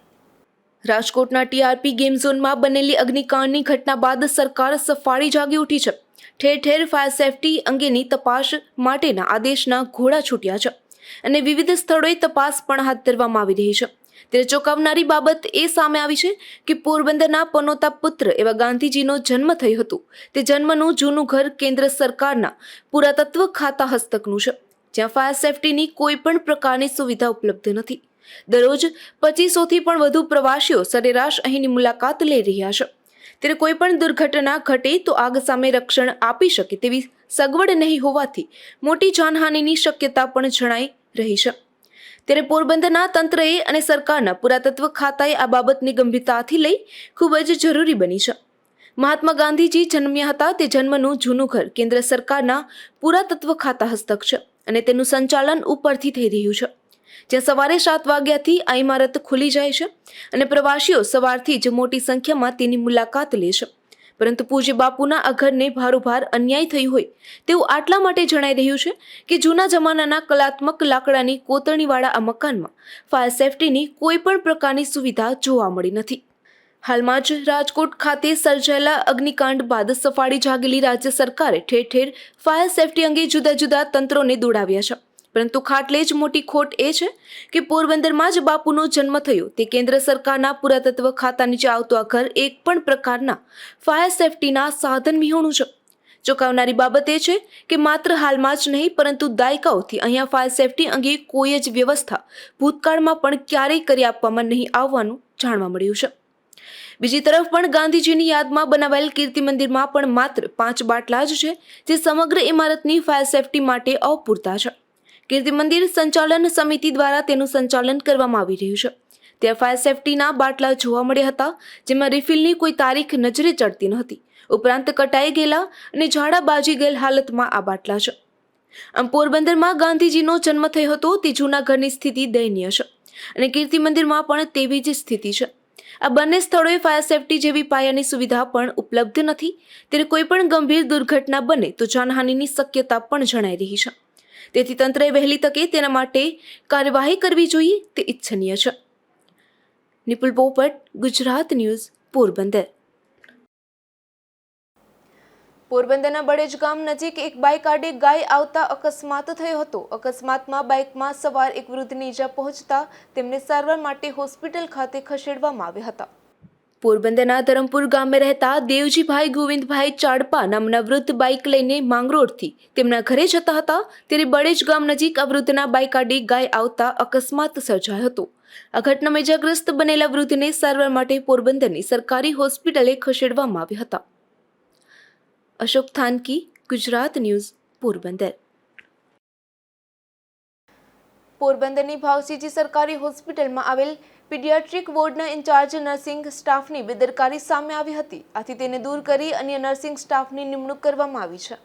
રાજકોટના ટીઆરપી ગેમ ઝોનમાં બનેલી અગ્નિકાંડની ઘટના બાદ સરકાર સફાળી જાગી ઉઠી છે. ઠેર ઠેર ફાયર સેફટી અંગેની તપાસ માટેના આદેશના ઘોડા છૂટ્યા છે અને વિવિધ સ્થળોએ તપાસ પણ હાથ ધરવામાં આવી રહી છે. ત્યારે ચોંકાવનારી બાબત એ સામે આવી છે કે પોરબંદરના પનોતા પુત્ર એવા ગાંધીજીનો જન્મ થયો હતો તે જન્મનું જૂનું ઘર કેન્દ્ર સરકારના પુરાતત્વ ખાતા હસ્તકનું છે, જ્યાં ફાયર સેફટીની કોઈ પણ પ્રકારની સુવિધા ઉપલબ્ધ નથી. દરરોજ 2500થી પણ વધુ પ્રવાસીઓ સરેરાશ અહીંની મુલાકાત લઈ રહ્યા છે. ત્યારે કોઈ પણ દુર્ઘટના ઘટે તો આગ સામે રક્ષણ આપી શકે તેવી સગવડ નહીં હોવાથી મોટી જાનહાનિની શક્યતા પણ જણાઈ રહી છે. ત્યારે પોરબંદરના તંત્રએ અને સરકારના પુરાતત્વ ખાતાએ આ બાબતની ગંભીરતાથી લઈ ખૂબ જ જરૂરી બની છે. મહાત્મા ગાંધીજી જન્મ્યા હતા તે જન્મનું જૂનું ઘર કેન્દ્ર સરકારના પુરાતત્વ ખાતા હસ્તક છે અને તેનું સંચાલન ઉપરથી થઈ રહ્યું છે, જ્યાં સવારે 7 વાગ્યાથી આ ઇમારત ખુલી જાય છે અને પ્રવાસીઓ સવારથી જ મોટી સંખ્યામાં તેની મુલાકાત લે છે. પરંતુ પૂજ્ય બાપુના આ ઘરને ભારોભાર અન્યાય થયું હોય તેવું આટલા માટે જણાઈ રહ્યું છે કે જૂના જમાનાના કલાત્મક લાકડાની કોતરણીવાળા આ મકાનમાં ફાયર સેફટીની કોઈ પણ પ્રકારની સુવિધા જોવા મળી નથી. હાલમાં જ રાજકોટ ખાતે સર્જાયેલા અગ્નિકાંડ બાદ સફાળી જાગેલી રાજ્ય સરકારે ઠેર ઠેર ફાયર સેફટી અંગે જુદા જુદા તંત્રોને દોડાવ્યા છે, પરંતુ ખાટલે જ મોટી ખોટ એ છે કે પોરબંદરમાં જ બાપુનો જન્મ થયો તે કેન્દ્ર સરકારના પુરાતત્વ ખાતા નીચે આવતું આ ઘર એક પણ પ્રકારના ફાયર સેફટીના સાધન વિહોણું છે. ચોંકાવનારી બાબત એ છે કે માત્ર હાલમાં જ નહીં પરંતુ દાયકાઓથી અહીંયા ફાયર સેફટી અંગે કોઈ જ વ્યવસ્થા ભૂતકાળમાં પણ ક્યારેય કરી આપવામાં નહીં આવવાનું જાણવા મળ્યું છે. બીજી તરફ પણ ગાંધીજીની યાદમાં બનાવાયેલ કીર્તિ મંદિરમાં પણ માત્ર 5 બાટલા જ છે જે સમગ્ર ઇમારતની ફાયર સેફટી માટે અપૂરતા છે. કીર્તિ મંદિર સંચાલન સમિતિ દ્વારા તેનું સંચાલન કરવામાં આવી રહ્યું છે. ત્યાં ફાયર સેફટીના બાટલા જોવા મળ્યા હતા જેમાં રિફિલની કોઈ તારીખ નજરે ચડતી નહોતી, ઉપરાંત કટાઈ ગયેલા અને ઝાડા બાજી ગયેલ હાલતમાં આ બાટલા છે. આમ પોરબંદરમાં ગાંધીજીનો જન્મ થયો હતો તે જૂના ઘરની સ્થિતિ દયનીય છે અને કીર્તિ મંદિરમાં પણ તેવી જ સ્થિતિ છે. આ બંને સ્થળોએ ફાયર સેફટી જેવી પાયાની સુવિધા પણ ઉપલબ્ધ નથી. ત્યારે કોઈ પણ ગંભીર દુર્ઘટના બને તો જાનહાનિની શક્યતા પણ જણાઈ રહી છે. તેથી તંત્રએ વહેલી તકે તેના માટે કાર્યવાહી કરવી જોઈએ તે ઇચ્છનીય છે. નિપુલ પોપટ, ગુજરાત ન્યૂઝ, પોરબંદર. પોરબંદરના બળેજ ગામ નજીક એક બાઇક આડે ગાય આવતા અકસ્માત થયો હતો. અકસ્માતમાં બાઇકમાં સવાર એક વૃદ્ધને ઈજા પહોંચતા તેમને સારવાર માટે હોસ્પિટલ ખાતે ખસેડવામાં આવ્યા હતા. પોરબંદરના ધરમપુર ગામે રહેતા દેવજીભાઈ ગોવિંદભાઈ ચાડપા નામના વૃદ્ધ બાઇક લઈને માંગરોળથી તેમના ઘરે જતા હતા ત્યારે બળેજ ગામ નજીક આ વૃદ્ધના બાઇક આડે ગાય આવતા અકસ્માત સર્જાયો હતો. આ ઘટનામાં ઇજાગ્રસ્ત બનેલા વૃદ્ધને સારવાર માટે પોરબંદરની સરકારી હોસ્પિટલે ખસેડવામાં આવ્યા હતા. અશોક થાનકી, ગુજરાત ન્યૂઝ, પોરબંદર. પોરબંદરની ભાવસીજી સરકારી હોસ્પિટલમાં આવેલ પીડિયાટ્રિક વોર્ડના ઇન્ચાર્જ નર્સિંગ સ્ટાફની બેદરકારી સામે આવી હતી. આથી તેને દૂર કરી અન્ય નર્સિંગ સ્ટાફની નિમણૂક કરવામાં આવી છે.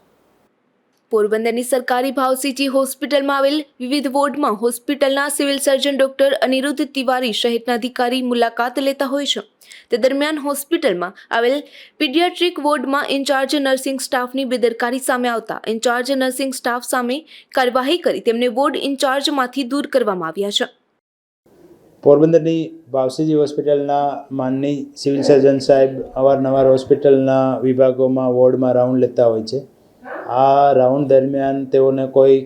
પોરબંદરની સરકારી ભાવસીજી હોસ્પિટલમાં આવેલ વિવિધ વોર્ડમાં હોસ્પિટલના civil surgeon doctor Aniruddh Tiwari સહિતના અધિકારી મુલાકાત લેતા હોય છે. તે દરમિયાન હોસ્પિટલમાં આવેલ પીડિયાટ્રિક વોર્ડમાં ઇન્ચાર્જ નર્સિંગ સ્ટાફની બેદરકારી સામે આવતા ઇન્ચાર્જ નર્સિંગ સ્ટાફ સામે કાર્યવાહી કરી તેમને વોર્ડ ઇન્ચાર્જમાંથી દૂર કરવામાં આવ્યા છે. પોરબંદરની ભાવસીજી હોસ્પિટલના માનની સિવિલ સર્જન સાહેબ અવારનવાર હોસ્પિટલના વિભાગોમાં વોર્ડમાં રાઉન્ડ લેતા હોય છે. આ રાઉન્ડ દરમિયાન તેઓને કોઈ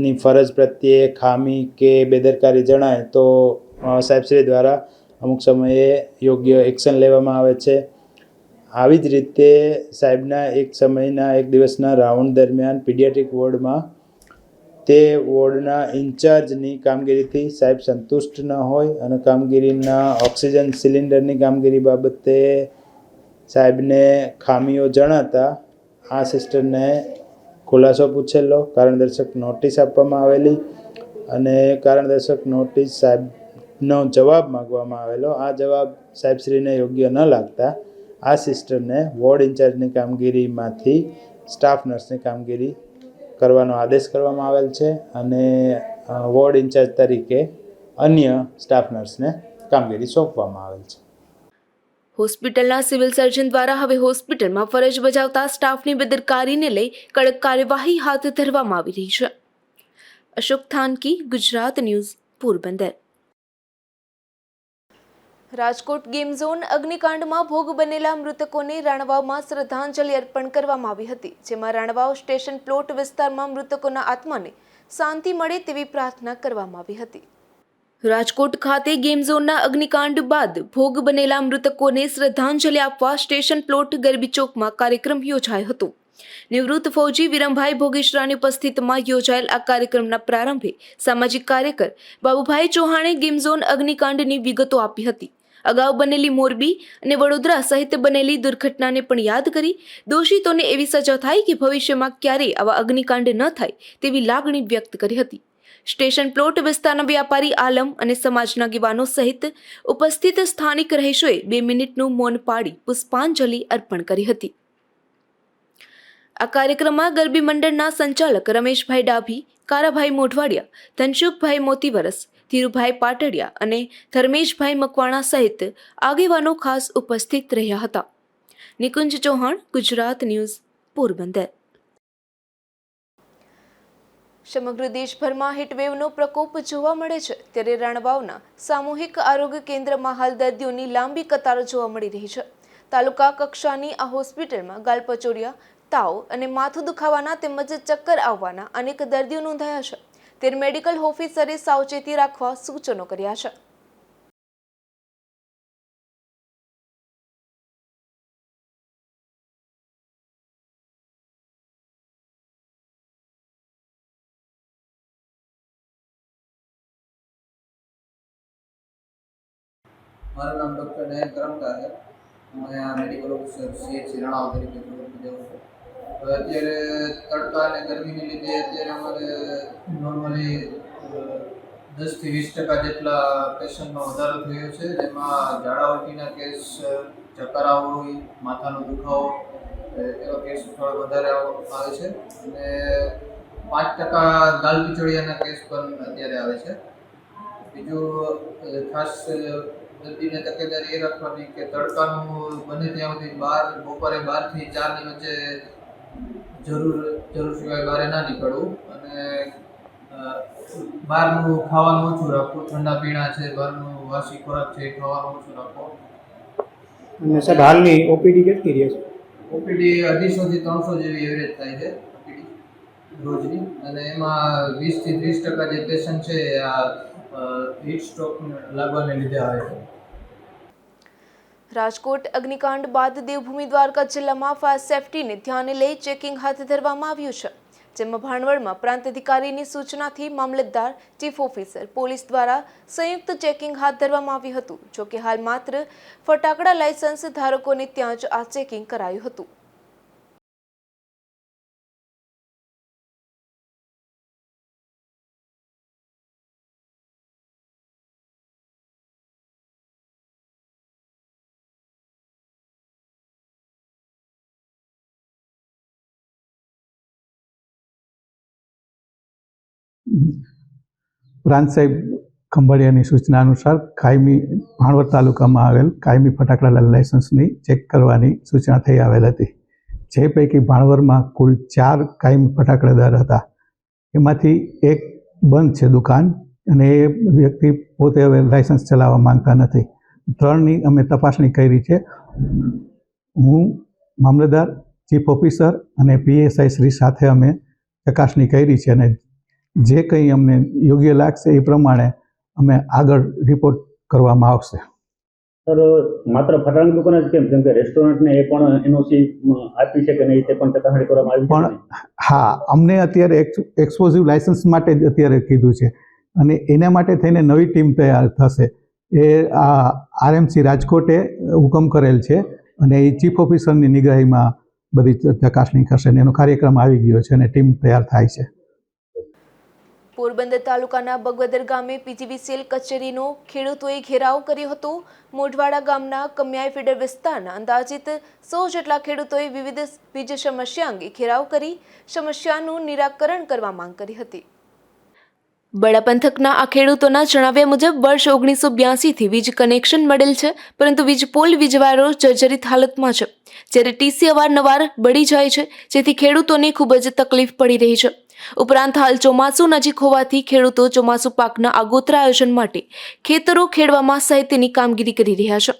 ની ફરજ પ્રત્યે ખામી કે બેદરકારી જણાય તો સાહેબશ્રી દ્વારા અમુક સમયે યોગ્ય એક્શન લેવામાં આવે છે. આવી જ રીતે સાહેબના એક દિવસના રાઉન્ડ દરમિયાન પીડિયાટ્રિક વોર્ડમાં તે વોર્ડના ઇન્ચાર્જની કામગીરીથી સાહેબ સંતુષ્ટ ન હોય અને કામગીરીના ઓક્સિજન સિલિન્ડરની કામગીરી બાબતે સાહેબને ખામીઓ જણાતા આ સિસ્ટરને ખુલાસો પૂછેલો, કારણદર્શક નોટિસ આપવામાં આવેલી અને કારણદર્શક નોટિસ સાહેબનો જવાબ માગવામાં આવેલો. આ જવાબ સાહેબશ્રીને યોગ્ય ન લાગતા આ સિસ્ટરને વોર્ડ ઇન્ચાર્જની કામગીરીમાંથી સ્ટાફ નર્સની કામગીરી કરવાનો આદેશ કરવામાં આવેલ છે અને વોર્ડ ઇન્ચાર્જ તરીકે અન્ય સ્ટાફ નર્સને કામગીરી સોંપવામાં આવેલ છે. હોસ્પિટલના સિવિલ સર્જન દ્વારા હવે હોસ્પિટલમાં ફરજ બજાવતા સ્ટાફની બેદરકારીને લઈ કડક કાર્યવાહી હાથ ધરવામાં આવી રહી છે. Ashok Thanki, Gujarat news, Porbandar. Rajkot game zone અગ્નિકાંડમાં ભોગ બનેલા મૃતકોને રાણાવાવમાં શ્રદ્ધાંજલિ અર્પણ કરવામાં આવી હતી, જેમાં રાણાવાવ સ્ટેશન પ્લોટ વિસ્તારમાં મૃતકોના આત્માને શાંતિ મળે તેવી પ્રાર્થના કરવામાં આવી હતી. રાજકોટ ખાતે ગેમ ઝોનના અગ્નિકાંડ બાદ ભોગ બનેલા મૃતકોને શ્રદ્ધાંજલિ આપવા સ્ટેશન પ્લોટ ગરબી ચોકમાં કાર્યક્રમ યોજાયો હતો. નિવૃત્ત ફૌજી વિરમભાઈ ભોગેશરાની ઉપસ્થિતિમાં યોજાયેલ આ કાર્યક્રમના પ્રારંભે સામાજિક કાર્યકર બાબુભાઈ ચૌહાણે ગેમ ઝોન અગ્નિકાંડની વિગતો આપી હતી. અગાઉ બનેલી મોરબી અને વડોદરા સહિત બનેલી દુર્ઘટનાને પણ યાદ કરી દોષિતોને એવી સજા થાય કે ભવિષ્યમાં ક્યારેય આવા અગ્નિકાંડ ન થાય તેવી લાગણી વ્યક્ત કરી હતી. સ્ટેશન પ્લોટ વિસ્તારના વ્યાપારી આલમ અને સમાજના આગેવાનો સહિત ઉપસ્થિત સ્થાનિક રહીશોએ 2 મિનિટનું મૌન પાડી પુષ્પાંજલિ અર્પણ કરી હતી. આ કાર્યક્રમમાં ગરબી મંડળના સંચાલક રમેશભાઈ ડાભી, કારાભાઈ મોઢવાડિયા, ધનસુખભાઈ મોતીવરસ, ધીરુભાઈ પાટડિયા અને ધર્મેશભાઈ મકવાણા સહિત આગેવાનો ખાસ ઉપસ્થિત રહ્યા હતા. નિકુંજ ચૌહાણ, ગુજરાત ન્યૂઝ, પોરબંદર. સમગ્ર દેશભરમાં હીટવેવનો પ્રકોપ જોવા મળે છે, ત્યારે રાણાવાવના સામૂહિક આરોગ્ય કેન્દ્રમાં હાલ દર્દીઓની લાંબી કતારો જોવા મળી રહી છે. તાલુકા કક્ષાની આ હોસ્પિટલમાં ગાલપચોડિયા, તાવ અને માથું દુખાવાના તેમજ ચક્કર આવવાના અનેક દર્દીઓ નોંધાયા છે, ત્યારે મેડિકલ ઓફિસરે સાવચેતી રાખવા સૂચનો કર્યા છે. મારું નામ ડૉક્ટર નયન કરમતા છે. હું અહીંયા મેડિકલ ઓફિસર CHC રાણાવાવ તરીકે ફરજ બજાવું છું. હવે અત્યારે તડકા અને ગરમીને લીધે અત્યારે અમારે નોર્મલી 10-20% જેટલા પેશન્ટનો વધારો થયો છે, જેમાં ઝાડા ઉલટીના કેસ, ચક્કર આવવું હોય, માથાનો દુખાવો એવા કેસ થોડા વધારે આવે છે અને 5% ગાલપીચોડિયાના કેસ પણ અત્યારે આવે છે. બીજું ખાસ દર્દીને તકેદારી એ રાખવાની કે તડકાનું બને ત્યાં સુધી બપોરે 12 થી 4 ની વચ્ચે જરૂર સિવાય બહાર ના નીકળવું અને બહારનું ખાવાનું ઓછું રાખવું. ઠંડા પીણા છે, બહારનું વાસી ખોરાક છે, ખાવાનું ઓછું રાખવો. અને સાહેબ હાલની ઓપીડી કેટલી રહે છે? ઓપીડી 250 થી 300 જેવી એવરેજ થાય છે ઓપીડી રોજની, અને એમાં 20 થી 30% જે પેશન્ટ છે આ હીટ સ્ટ્રોક લાગવાને લીધે આવે છે. રાજકોટ અગ્નિકાંડ બાદ દેવભૂમિ દ્વારકા જિલ્લામાં ફાયર સેફટીને ધ્યાને લઈ ચેકિંગ હાથ ધરવામાં આવ્યું છે, જેમાં ભાણવડમાં પ્રાંત અધિકારીની સૂચનાથી મામલતદાર, ચીફ ઓફિસર, પોલીસ દ્વારા સંયુક્ત ચેકિંગ હાથ ધરવામાં આવ્યું હતું. જોકે હાલ માત્ર ફટાકડા લાયસન્સ ધારકોને ત્યાં જ આ ચેકિંગ કરાયું હતું. પ્રાંત સાહેબ ખંભાળિયાની સૂચના અનુસાર કાયમી ભાણવડ તાલુકામાં આવેલ કાયમી ફટાકડા લાયસન્સની ચેક કરવાની સૂચના થઈ આવેલ હતી, જે પૈકી ભાણવડમાં કુલ 4 કાયમી ફટાકડાદાર હતા. એમાંથી એક બંધ છે દુકાન, અને એ વ્યક્તિ પોતે હવે લાઇસન્સ ચલાવવા માંગતા નથી. 3ની અમે તપાસણી કરી છે. હું, મામલતદાર, ચીફ ઓફિસર અને PSI શ્રી સાથે અમે ચકાસણી કરી છે અને જે કંઈ અમને યોગ્ય લાગશે એ પ્રમાણે અમે આગળ રિપોર્ટ કરવામાં આવશે. સર, માત્ર ફટાકડાની દુકાન જ કેમ કે રેસ્ટોરન્ટને એ પણ NOC આપી છે કે નહીં તે પણ ચકાસણી કરવામાં આવી છે? પણ હા, અમને અત્યારે એક્સક્લુઝિવ લાઇસન્સ માટે જ અત્યારે કીધું છે અને એના માટે થઈને નવી ટીમ તૈયાર થશે. એ આ RMC રાજકોટે હુકમ કરેલ છે અને એ ચીફ ઓફિસરની નિગરાહીમાં બધી ચકાસણી કરશે અને એનો કાર્યક્રમ આવી ગયો છે અને ટીમ તૈયાર થાય છે. પોરબંદર તાલુકાના બગવદર ગામે PGVCL કચેરીનો ખેડૂતોએ ઘેરાવ કર્યો હતો. મોઢવાડા ગામના કમ્યાઈ ફીડર વિસ્તારના અંદાજિત 100 જેટલા ખેડૂતોએ વિવિધ વીજ સમસ્યા અંગે ઘેરાવ કરી સમસ્યાનું નિરાકરણ કરવા માંગ કરી હતી. બડા પંથકના આ ખેડૂતોના જણાવ્યા મુજબ વર્ષ 1982થી વીજ કનેક્શન મળેલ છે, પરંતુ વીજ પોલ વીજવાયરો જર્જરિત હાલતમાં છે, જ્યારે TC અવારનવાર બળી જાય છે, જેથી ખેડૂતોને ખૂબ જ તકલીફ પડી રહી છે. ઉપરાંત હાલ ચોમાસું નજીક હોવાથી ખેડૂતો ચોમાસુ પાકના આગોતરા આયોજન માટે ખેતરો ખેડવામાં સાહિત્યની કામગીરી કરી રહ્યા છે.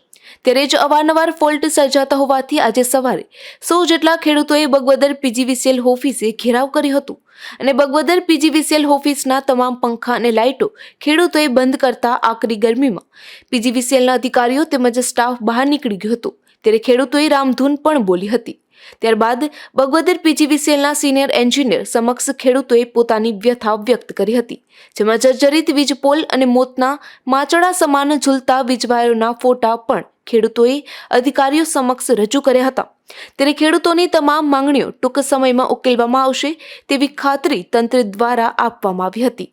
ત્યારે જ અવારનવાર ફોલ્ટ સર્જાતા હોવાથી આજે સવારે 100 જેટલા ખેડૂતોએ બગવદર PGVCL ઓફિસે ઘેરાવ કર્યો હતો અને બગવદર PGVCL ઓફિસના તમામ પંખા અને લાઇટો ખેડૂતોએ બંધ કરતા આકરી ગરમીમાં PGVCLના અધિકારીઓ તેમજ સ્ટાફ બહાર નીકળી ગયો હતો. ત્યારે ખેડૂતોએ રામધૂન પણ બોલી હતી. ત્યારબાદ બગવદર PGVCLના સિનિયર એન્જિનિયર સમક્ષ ખેડૂતોએ પોતાની વ્યથા વ્યક્ત કરી હતી, જેમાં જર્જરિત વીજ પોલ અને મોતના માચડા સમાન ઝૂલતા વીજવાયરોના ફોટા પણ ખેડૂતોએ અધિકારીઓ સમક્ષ રજૂ કર્યા હતા. ત્યારે ખેડૂતોની તમામ માંગણીઓ ટૂંક સમયમાં ઉકેલવામાં આવશે તેવી ખાતરી તંત્ર દ્વારા આપવામાં આવી હતી.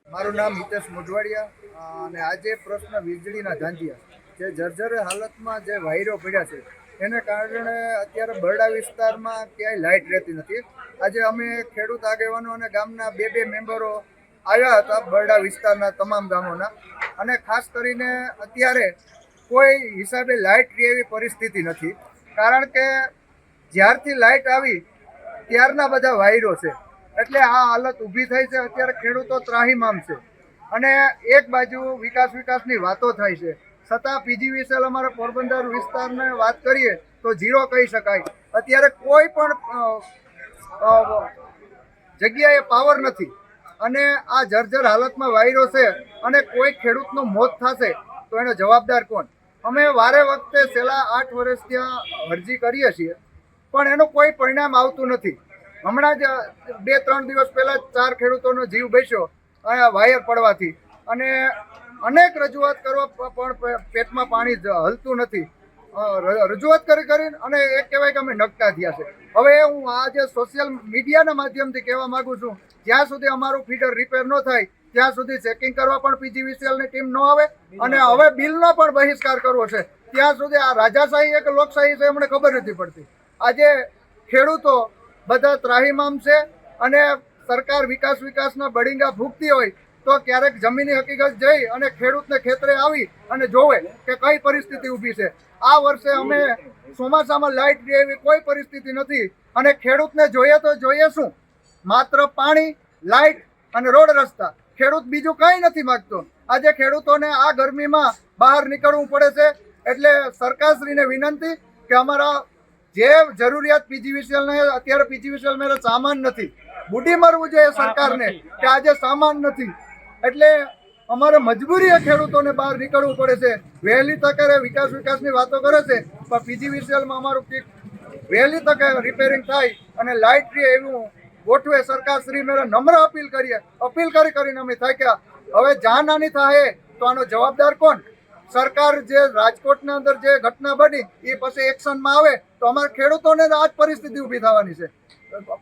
મારું નામ હિતેશ મોઢવાડિયા અને આજે પ્રશ્ન વીજળીના ધાંધિયા જે જર્જર હાલતમાં જે વાયરો પડ્યા છે એને કારણે અત્યારે બરડા વિસ્તારમાં ક્યાંય લાઇટ રહેતી નથી. આજે અમે ખેડૂત આગેવાનો અને ગામના બે મેમ્બરો આવ્યા હતા બરડા વિસ્તારના તમામ ગામોના, અને ખાસ કરીને અત્યારે કોઈ હિસાબે લાઇટ રહે એવી પરિસ્થિતિ નથી, કારણ કે જ્યારથી લાઇટ આવી ત્યારના બધા વાયરો છે, એટલે આ હાલત ઊભી થઈ છે. અત્યારે ખેડૂતો ત્રાહીમામ છે અને એક બાજુ વિકાસની વાતો થાય છે, છતાં PGVCL અમારા પોરબંદર વિસ્તારને વાત કરીએ તો ઝીરો કહી શકાય. અત્યારે કોઈ પણ જગ્યાએ પાવર નથી અને આ જર્જર હાલતમાં વાયરો છે અને કોઈ ખેડૂતનું મોત થશે તો એનો જવાબદાર કોણ? અમે વારે વખતે છેલ્લા 8 વર્ષ ત્યાં અરજી કરીએ છીએ, પણ એનું કોઈ પરિણામ આવતું નથી. હમણાં જ 2-3 દિવસ પહેલાં 4 ખેડૂતોનો જીવ બચ્યો વાયર પડવાથી, અને અનેક રજૂઆત કરવા પણ પેટમાં પાણી હલતું નથી. રજૂઆત કરીને અને એક કહેવાય કે અમે નકટા થયા છે. હવે હું આજે સોશિયલ મીડિયાના માધ્યમથી કહેવા માગું છું, જ્યાં સુધી અમારું ફીડર રિપેર ન થાય ત્યાં સુધી ચેકિંગ કરવા પણ PGVCLની ટીમ ન આવે, અને હવે બિલનો પણ બહિષ્કાર કરવો છે ત્યાં સુધી આ રાજાશાહી કે લોકશાહી છે અમને ખબર નથી પડતી. આજે ખેડૂતો બધા ત્રાહીમામ છે અને સરકાર વિકાસના બળિંગા ફૂંકતી હોય તો ક્યારેક જમીની હકીકત જઈ અને ખેડૂતને ખેતરે આવી અને જોવે કે કઈ પરિસ્થિતિ ઊભી છે. આ વર્ષે અમે ચોમાસામાં લાઇટ રહે એવી કોઈ પરિસ્થિતિ નથી અને ખેડૂતને જોઈએ તો જોઈએ શું? માત્ર પાણી, લાઇટ અને રોડ રસ્તા. ખેડૂત બીજું કંઈ નથી માગતો. આજે ખેડૂતોને આ ગરમીમાં બહાર નીકળવું પડે છે, એટલે સરકારશ્રીને વિનંતી કે અમારા જે જરૂરિયાત PGVCLને અત્યારે PGVCL મેરે સામાન નથી, બુડી મરવું જોઈએ સરકારને કે આજે સામાન નથી, એટલે અમારે મજબૂરીએ ખેડૂતોને બહાર નીકળવું પડે છે. વહેલી તકે વિકાસની વાતો કરે છે, પણ PGVCLમાં અમારું કીટ વહેલી તકે રિપેરિંગ થાય અને લાઇટ રહે એવું ગોઠવે સરકારશ્રી મેરે નમ્ર અપીલ કરીને અમે થાક્યા. હવે જ્યાં નાની થાય તો આનો જવાબદાર કોણ? સરકાર જે રાજકોટના અંદર જે ઘટના બની એ પછી એક્શનમાં આવે તો અમારા ખેડૂતોને આ જ પરિસ્થિતિ ઊભી થવાની છે.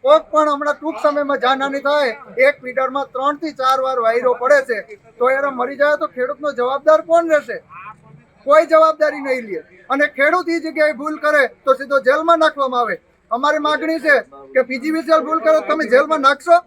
કોઈક પણ હમણાં ટૂંક સમયમાં જાનહાની થાય, એક ફીડરમાં 3 થી 4 વાર વાયરો પડે છે તો એને મરી જાય તો ખેડૂતનો જવાબદાર કોણ રહેશે? કોઈ જવાબદારી નહીં લે, અને ખેડૂત એ જગ્યાએ ભૂલ કરે તો સીધો જેલમાં નાખવામાં આવે. અમારી માગણી છે કે PGVCL ભૂલ કરે તમે જેલમાં નાખશો,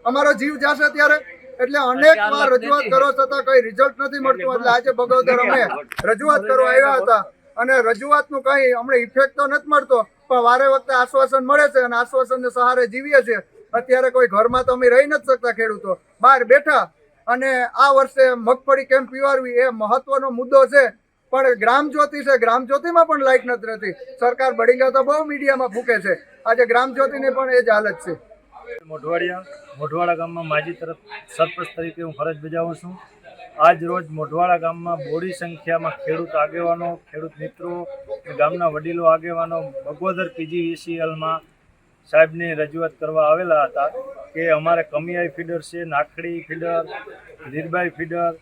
અમારો જીવ જશે ત્યારે. એટલે અનેક વાર રજૂઆત કરો છતાં કઈ રિઝલ્ટ નથી મળતું. એટલે આજે બગોદર અમે રજૂઆત કરવા આવ્યા હતા અને રજૂઆતનું કઈ હમણાં ઇફેક્ટ તો નથી મળતો, પણ વારે વખતે આશ્વાસન મળે છે અને આશ્વાસનને સહારે જીવીએ છીએ. અત્યારે કોઈ ઘરમાં તો અમે રહી નથી શકતા, ખેડૂતો બહાર બેઠા અને આ વર્ષે મગફળી કેમ પીવારવી એ મહત્વનો મુદ્દો છે. પણ ગ્રામજ્યોતિ છે, ગ્રામજ્યોતિમાં પણ લાઇટ નથી રહેતી. સરકાર બડિંગા તો બહુ મીડિયામાં ફૂકે છે, આજે ગ્રામજ્યોતિની પણ એ જ હાલત છે. મોઢવાડા ગામમાં માજી સરપંચ તરીકે હું ફરજ બજાવું છું. આજ રોજ મોઢવાડા ગામમાં બોડી સંખ્યામાં ખેડૂત આગેવાનો, ખેડૂત મિત્રો, ગામના વડીલો આગેવાનો બગોદર PGVCLમાં સાહેબની રજૂઆત કરવા આવેલા હતા કે અમારે કમિયાઈ ફીડર છે, નાખડી ફીડર, ધીરબાઈ ફીડર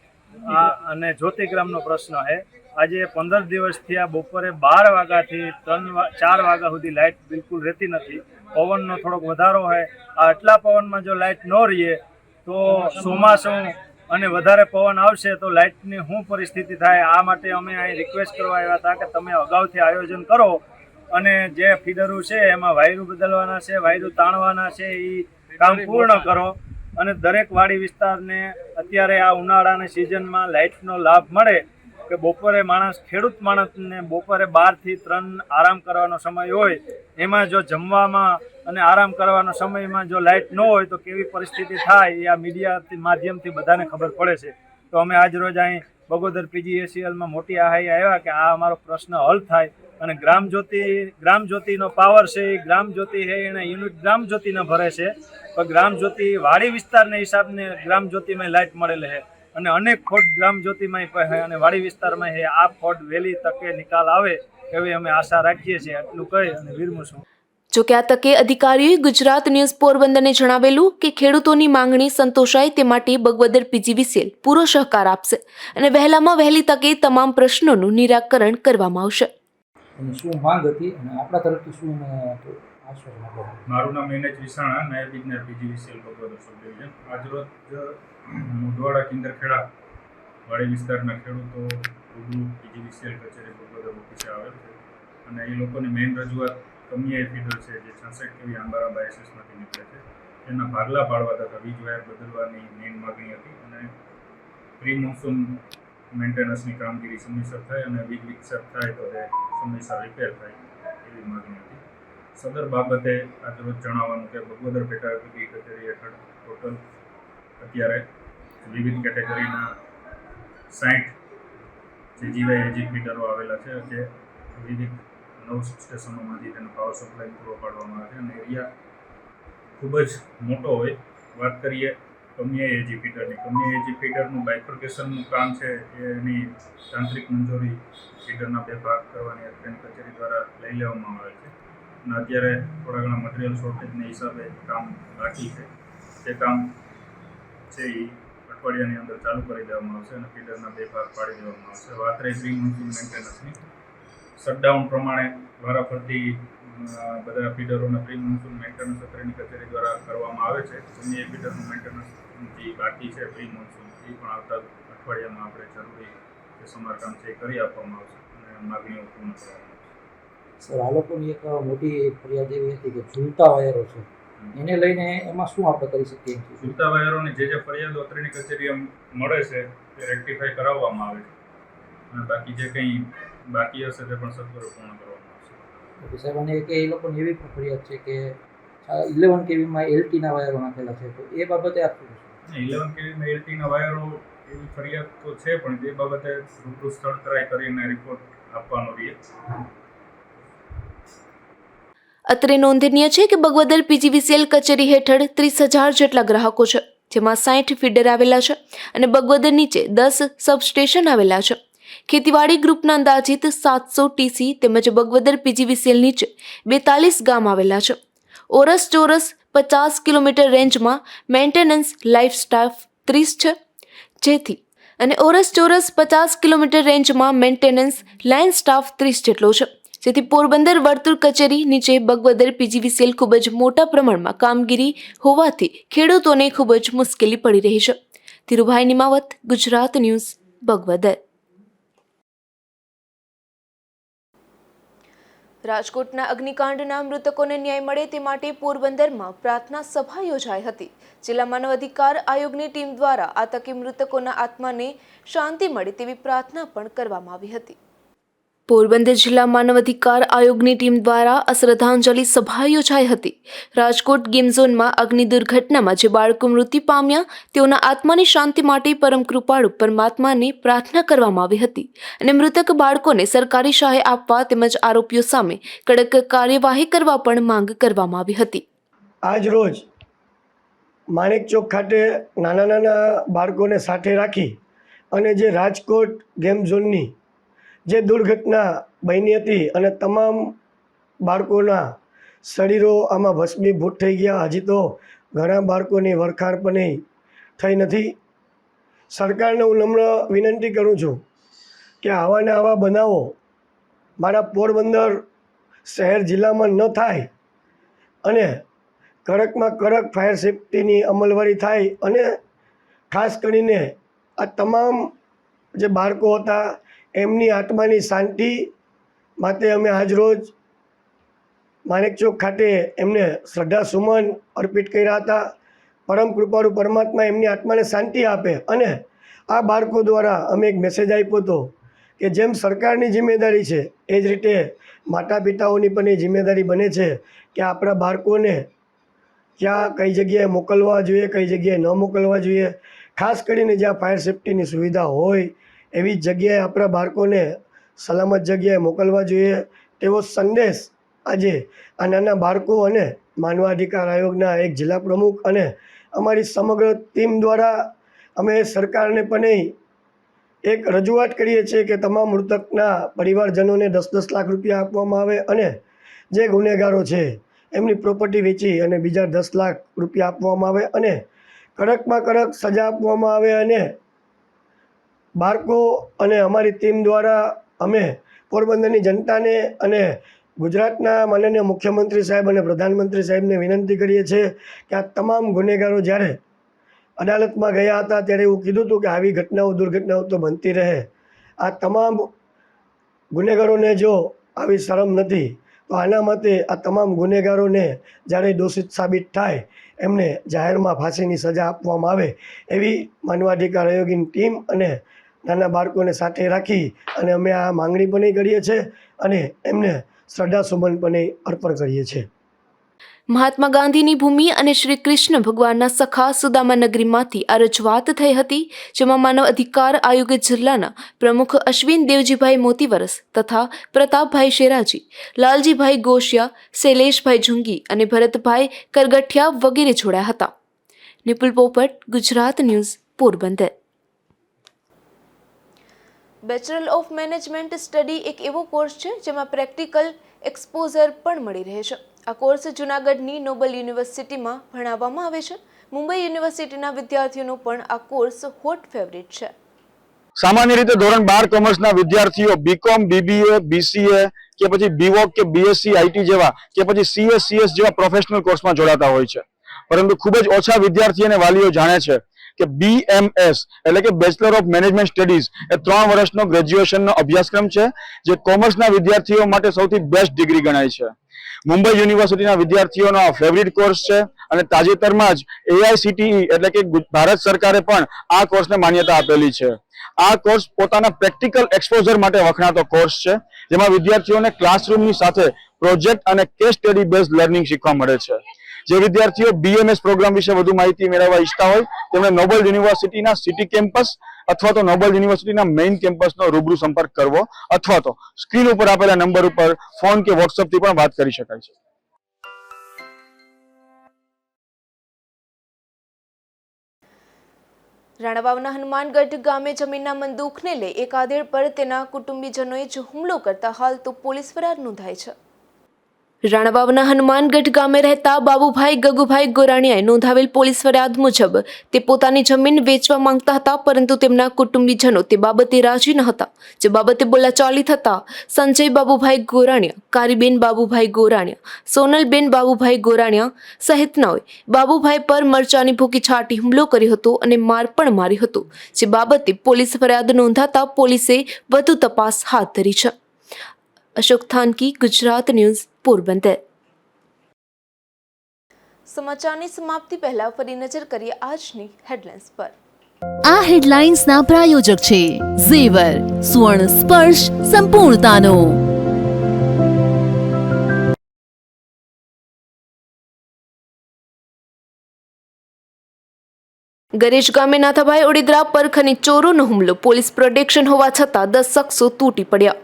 અને જ્યોતિગ્રામનો પ્રશ્ન છે. આજે 15 દિવસથી આ બપોરે 12 વાગ્યાથી 4 વાગ્યા સુધી લાઇટ બિલકુલ રહેતી નથી. પવનનો થોડોક વધારો હોય. આટલા પવનમાં જો લાઇટ ન રહીએ તો ચોમાસું અને વધારે પવન આવશે તો લાઇટની શું પરિસ્થિતિ થાય. આ માટે અમે અહીં રિક્વેસ્ટ કરવા આવ્યા હતા કે તમે અગાઉથી આયોજન કરો અને જે ફીડરો છે એમાં વાયરું બદલવાના છે, વાયરું તાણવાના છે, એ કામ પૂર્ણ કરો અને દરેક વાડી વિસ્તારને અત્યારે આ ઉનાળાની સિઝનમાં લાઇટનો લાભ મળે કે બપોરે ખેડૂત માણસને બપોરે 12 થી 3 આરામ કરવાનો સમય હોય, એમાં જો જમવામાં અને આરામ કરવાનો સમયમાં જો લાઇટ ન હોય તો કેવી પરિસ્થિતિ થાય એ આ મીડિયા માધ્યમથી બધાને ખબર પડે છે. તો અમે આજ રોજ અહીં બગોદર PGVCLમાં મોટી આહાઈ આવ્યા કે આ અમારો પ્રશ્ન હલ થાય અને ગ્રામજ્યોતિનો પાવર છે એ ગ્રામજ્યોતિ છે એને યુનિટ ગ્રામજ્યોતિને ભરે છે, પણ ગ્રામજ્યોતિ વાડી વિસ્તારને હિસાબને ગ્રામજ્યોતિમાં લાઇટ મળેલ છે અને અનેક ખોટ ગ્રામજ્યોતિમાં છે અને વાડી વિસ્તારમાં છે. આ ખોટ વહેલી તકે નિકાલ આવે એવી અમે આશા રાખીએ છીએ. આટલું કહી અને વિરમું છું. જોકે આ તકે અધિકારીઓએ ગુજરાત ન્યૂઝ પોરબંદરને જણાવેલું કે ખેડૂતોની માંગણી સંતોષાય તે માટે બગવદર PGVCL પૂરો સહકાર આપશે અને વહેલામાં વહેલી તકે તમામ પ્રશ્નોનું નિરાકરણ કરવામાં આવશે. શું માંગ હતી અને આપણા તરફથી શું આશ્વાસન આપો? મારું નામ NH વિસાણા, નાયબ ઇજનેર PGVCL બગોદર સબ ડિવિઝન. આજરોજ મોઢવાડા કિંદરખેડા વાડી વિસ્તારના ખેડૂતો રૂબરૂ PGVCL કચેરી બગોદર ઓફિસે આવેલ છે અને એ લોકોની મેઇન રજૂઆત કમિયાઈ ફીડર છે જે 66 kV આંબારાંબા SS નીકળે છે એના ભાગલા પાડવા તથા વીજ વાયર બદલવાની મેઇન માગણી હતી અને પ્રી મોન્સૂન મેન્ટેનન્સની કામગીરી સમયસર થાય અને વીજ વિક્ષેપ થાય તો તે સમયસર રિપેર થાય એવી માગણી હતી. સદર બાબતે આજરોજ જણાવવાનું કે બગોદર પેટા કચેરી હેઠળ ટોટલ અત્યારે વિવિધ કેટેગરીના 60 GVAG ફીડરો આવેલા છે જે વિવિધ 9 સ્ટેશનોમાંથી તેનો પાવર સપ્લાય પૂરો પાડવામાં આવે છે અને એરિયા ખૂબ જ મોટો હોય. વાત કરીએ કમિયાઈ ફીડરની, કમિયાઈ ફીડરનું બાયફર્કેશનનું કામ છે એની તાંત્રિક મંજૂરી ફીડરના 2 ભાગ કરવાની તેની કચેરી દ્વારા લઈ લેવામાં આવે છે અને અત્યારે થોડા ઘણા મટીરિયલ શોર્ટેજના હિસાબે કામ બાકી છે. તે કામ છે એ અઠવાડિયાની અંદર ચાલુ કરી દેવામાં આવશે અને ફીડરના 2 ભાગ પાડી દેવામાં આવશે. વાત રહી પ્રી મોન્સૂન મેન્ટેનન્સની, શટડાઉન પ્રમાણે વારાફરતી બધા ફીડરોના પ્રી મોન્સૂન મેન્ટેનન્સ અત્રેની કચેરી દ્વારા કરવામાં આવે છે. એ ફીડરનું મેન્ટેનન્સ જે બાકી છે પ્રી મોન્સૂન એ પણ આવતા અઠવાડિયામાં આપણે જરૂરી જે સમારકામ છે એ કરી આપવામાં આવશે અને માગણીઓ પૂર્ણ કરવામાં આવશે. સર, આ લોકોની એક મોટી ફરિયાદ એવી હતી કે ઝૂલતા વાયરો છે, એને લઈને એમાં શું આપણે કરી શકીએ? ઝૂલતા વાયરોની જે ફરિયાદો અત્રેની કચેરી મળે છે તે રેક્ટિફાઈ કરાવવામાં આવે છે અને બાકી જે કંઈ બાકી હશે તે પણ સત્વરે પૂર્ણ કરવામાં આવશે. સાહેબ, અને કે એ લોકોની એવી પણ ફરિયાદ છે કે 11 kVમાં LTના વાયરો નાખેલા છે, તો એ બાબતે આપવું છે? 11 kVમાં LTના વાયરો એવી ફરિયાદ તો છે પણ તે બાબતે રૂબરૂ સ્થળ ટ્રાય કરીને રિપોર્ટ આપવાનો રહે. અત્રે નોંધનીય છે કે બગવદર PGVCL કચેરી હેઠળ 30,000 જેટલા ગ્રાહકો છે, જેમાં 60 ફીડર આવેલા છે અને બગવદર નીચે 10 સબસ્ટેશન આવેલા છે. ખેતીવાડી ગ્રુપના અંદાજિત 700 TC તેમજ બગવદર PGVCL નીચે 42 ગામ આવેલા છે. ઓરસ ચોરસ 50 કિલોમીટર રેન્જમાં મેન્ટેનન્સ લાઇફ સ્ટાફ 30 છે, જેથી અને ઓરસ ચોરસ 50 કિલોમીટર રેન્જમાં મેન્ટેનન્સ લાઇન સ્ટાફ 30 જેટલો છે, જેથી પોરબંદર વર્તુળ કચેરી નીચે બગવદર PGVCL ખૂબ જ મોટા પ્રમાણમાં કામગીરી હોવાથી ખેડૂતોને ખૂબ જ મુશ્કેલી પડી રહી છે. ધીરુભાઈ નિમાવત, ગુજરાત ન્યૂઝ, બગવદર. રાજકોટના અગ્નિકાંડના મૃતકોને ન્યાય મળે તે માટે પોરબંદરમાં પ્રાર્થના સભા યોજાઈ હતી. જિલ્લા માનવ અધિકાર આયોગની ટીમ દ્વારા આ તકે મૃતકોના આત્માને શાંતિ મળે તેવી પ્રાર્થના પણ કરવામાં આવી હતી. પોરબંદર જિલ્લા માનવ અધિકાર આયોગની ટીમ દ્વારા આ શ્રદ્ધાંજલિ સભા યોજાઈ હતી. રાજકોટ ગેમ ઝોનમાં અગ્નિ દુર્ઘટનામાં જે બાળકો મૃત્યુ પામ્યા તેઓના આત્માની શાંતિ માટે પરમ કૃપાળુ પરમાત્માને પ્રાર્થના કરવામાં આવી હતી અને મૃતક બાળકોને સરકારી સહાય આપવા તેમજ આરોપીઓ સામે કડક કાર્યવાહી કરવા પણ માંગ કરવામાં આવી હતી. આજ રોજ માણેકચોક ખાતે નાના નાના બાળકોને સાથે રાખી અને જે રાજકોટ ગેમ ઝોનની જે દુર્ઘટના બની હતી અને તમામ બાળકોના શરીરો આમાં ભસ્મીભૂત થઈ ગયા. હજી તો ઘણા બાળકોની વરખાર પણ થઈ નથી. સરકારને હું નમ્ર વિનંતી કરું છું કે આવા ને આવા બનાવો મારા પોરબંદર શહેર જિલ્લામાં ન થાય અને કડકમાં કડક ફાયર સેફ્ટીની અમલવારી થાય અને ખાસ કરીને આ તમામ જે બાળકો હતા એમની આત્માની શાંતિ માટે અમે આજરોજ માણેકચોક ખાતે એમને શ્રદ્ધાસુમન અર્પિત કર્યા હતા. પરમ કૃપાળુ પરમાત્મા એમની આત્માને શાંતિ આપે અને આ બાળકો દ્વારા અમે એક મેસેજ આપ્યો હતો કે જેમ સરકારની જિમ્મેદારી છે એ જ રીતે માતા પિતાઓની પણ એ જિમ્મેદારી બને છે કે આપણા બાળકોને ક્યાં કઈ જગ્યાએ મોકલવા જોઈએ, કઈ જગ્યાએ ન મોકલવા જોઈએ. ખાસ કરીને જ્યાં ફાયર સેફ્ટીની સુવિધા હોય એવી જગ્યાએ આપણા બાળકોને સલામત જગ્યાએ મોકલવા જોઈએ તેવો સંદેશ આજે આ નાના બાળકો અને માનવ અધિકાર આયોગના એક જિલ્લા પ્રમુખ અને અમારી સમગ્ર ટીમ દ્વારા અમે સરકારને પણ એક રજૂઆત કરીએ છીએ કે તમામ મૃતકના પરિવારજનોને 10-10 લાખ રૂપિયા આપવામાં આવે અને જે ગુનેગારો છે એમની પ્રોપર્ટી વેચી અને બીજા 10 લાખ રૂપિયા આપવામાં આવે અને કડકમાં કડક સજા આપવામાં આવે. અને બાળકો અને અમારી ટીમ દ્વારા અમે પોરબંદરની જનતાને અને ગુજરાતના માનનીય મુખ્યમંત્રી સાહેબ અને પ્રધાનમંત્રી સાહેબને વિનંતી કરીએ છીએ કે આ તમામ ગુનેગારો જ્યારે અદાલતમાં ગયા હતા ત્યારે એવું કીધું હતું કે આવી ઘટનાઓ દુર્ઘટનાઓ તો બનતી રહે. આ તમામ ગુનેગારોને જો આવી શરમ નથી તો આના માટે આ તમામ ગુનેગારોને જ્યારે દોષિત સાબિત થાય એમને જાહેરમાં ફાંસીની સજા આપવામાં આવે એવી માનવાધિકાર આયોગની ટીમ અને નાના બાળકોને સાથે રાખી અને અમે આ માંગણી પણ કરીએ છીએ અને એમને શ્રદ્ધાસુમન પણ અર્પણ કરીએ છીએ. મહાત્મા ગાંધીની ભૂમિ અને શ્રી કૃષ્ણ ભગવાનના સખા સુદામા નગરીમાંથી આ રજૂઆત થઈ હતી, જેમાં માનવ અધિકાર આયોગ જિલ્લાના પ્રમુખ અશ્વિન દેવજીભાઈ મોતીવરસ તથા પ્રતાપભાઈ શેરાજી, લાલજીભાઈ ગોશિયા, શૈલેષભાઈ ઝુંગી અને ભરતભાઈ કરગઠિયા વગેરે જોડાયા હતા. નિપુલ પોપટ, Gujarat news, Porbandar. Bachelor of management study એક એવો કોર્સ છે જેમાં પ્રેક્ટિકલ એક્સપોઝર પણ મળી રહે છે. આ કોર્સ જૂનાગઢની નોબલ યુનિવર્સિટીમાં ભણાવવામાં આવે છે. મુંબઈ યુનિવર્સિટીના વિદ્યાર્થીઓનો પણ આ કોર્સ હોટ ફેવરિટ છે. સામાન્ય રીતે ધોરણ 12 કોમર્સના વિદ્યાર્થીઓ બીકોમ, બીબીએ, બીસીએ કે પછી બીવોક કે બીએસસી આઈટી જેવા કે પછી સીએસ, સીએસ જેવા પ્રોફેશનલ કોર્સમાં જોડાતા હોય છે. પરંતુ ખૂબ જ ઓછા વિદ્યાર્થી અને વાલીઓ જાણે છે કે BMS એટલે કે બેચલર ઓફ મેનેજમેન્ટ સ્ટડીઝ એ 3 વર્ષનો ગ્રેજ્યુએશનનો અભ્યાસક્રમ છે જે કોમર્સના વિદ્યાર્થીઓ માટે સૌથી બેસ્ટ ડિગ્રી ગણાય છે. મુંબઈ યુનિવર્સિટીના વિદ્યાર્થીઓનો આ ફેવરિટ કોર્સ છે અને તાજેતરમાં જ AICTE એટલે કે ભારત સરકારે પણ આ કોર્સને માન્યતા આપેલી છે. આ કોર્સ પોતાના પ્રેક્ટિકલ એક્સપોઝર માટે વખણાતો કોર્સ છે જેમાં વિદ્યાર્થીઓને ક્લાસરૂમની સાથે પ્રોજેક્ટ અને કેસ સ્ટડી બેઝ લર્નિંગ શીખવા મળે છે. જે વિદ્યાર્થીઓ BMS પ્રોગ્રામ વિશે વધુ માહિતી મેળવવા ઈચ્છતા હોય તેમણે નોબલ યુનિવર્સિટીના સિટી કેમ્પસ અથવા તો નોબલ યુનિવર્સિટીના મેઇન કેમ્પસનો રૂબરૂ સંપર્ક કરવો અથવા તો સ્ક્રીન ઉપર આપેલા નંબર ઉપર ફોન કે વોટ્સએપથી પણ વાત કરી શકાય છે. રાણાવાવના હનુમાનગઢ ગામે જમીનના મંદુખને લઈ એક આધેડ પર તેના કુટુંબીજનોએ જ હુમલો કરતા હાલ તો પોલીસ ફરિયાદ નોંધાઈ છે. રાણાવાવના હનુમાનગઢ ગામે રહેતા બાબુભાઈ ગગુભાઈ ગોરાણીયાએ નોંધાવેલ પોલીસ ફરિયાદ મુજબ તે પોતાની જમીન વેચવા માંગતા હતા, પરંતુ તેમના કુટુંબીજનો તે બાબતે રાજી ન હતા. જે બાબતે બોલાચાલી થતા સંજય બાબુભાઈ ગોરાણીયા, કારીબેન બાબુભાઈ ગોરાણીયા, સોનલબેન બાબુભાઈ ગોરાણીયા સહિતનાઓએ બાબુભાઈ પર મરચાની ભૂકી છાંટી હુમલો કર્યો હતો અને માર પણ માર્યો હતો. જે બાબતે પોલીસ ફરિયાદ નોંધાતા પોલીસે વધુ તપાસ હાથ ધરી છે. અશોક થાનકી, ગુજરાત ન્યૂઝ, પોરબંદર. સમાચારની સમાપ્તિ પહેલા ફરી નજર કરીએ આજની હેડલાઇન્સ પર. આ હેડલાઇન્સના પ્રાયોજક છે ઝેવર, સુવર્ણ સ્પર્શ સંપૂર્ણતાનો. ગરેજ ગામે નાથાભાઈ ઓડેદરા પર ખનીજ ચોરોનો હુમલો. પોલીસ પ્રોટેક્શન હોવા છતાં 10 શખ્સો તૂટી પડ્યા.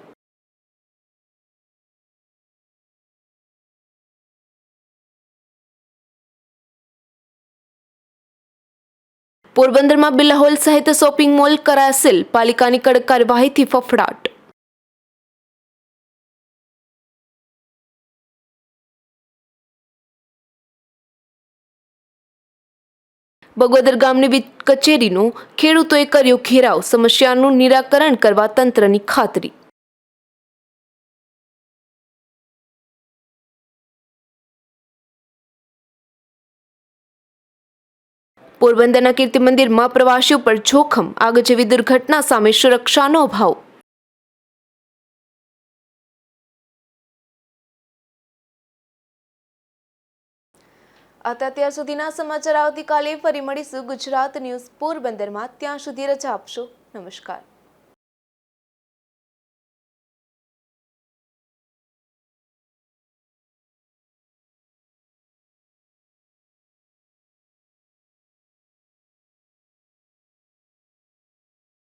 પોરબંદરમાં બિરલા હોલ સહિત શોપિંગ મોલ કરાયા સીલ. પાલિકાની કડક કાર્યવાહીથી ફફડાટ. બગોદર ગામની કચેરીનો ખેડૂતોએ કર્યો ઘેરાવ. સમસ્યાનું નિરાકરણ કરવા તંત્રની ખાતરી. પોરબંદરના કીર્તિ મંદિરમાં પ્રવાસીઓ પર જોખમ. આગ જેવી દુર્ઘટના સામે સુરક્ષાનો અભાવ. અત્યાર સુધીના સમાચાર. આવતીકાલે ફરી મળીશું ગુજરાત ન્યૂઝ પોરબંદરમાં. ત્યાં સુધી રજા આપશો. નમસ્કાર.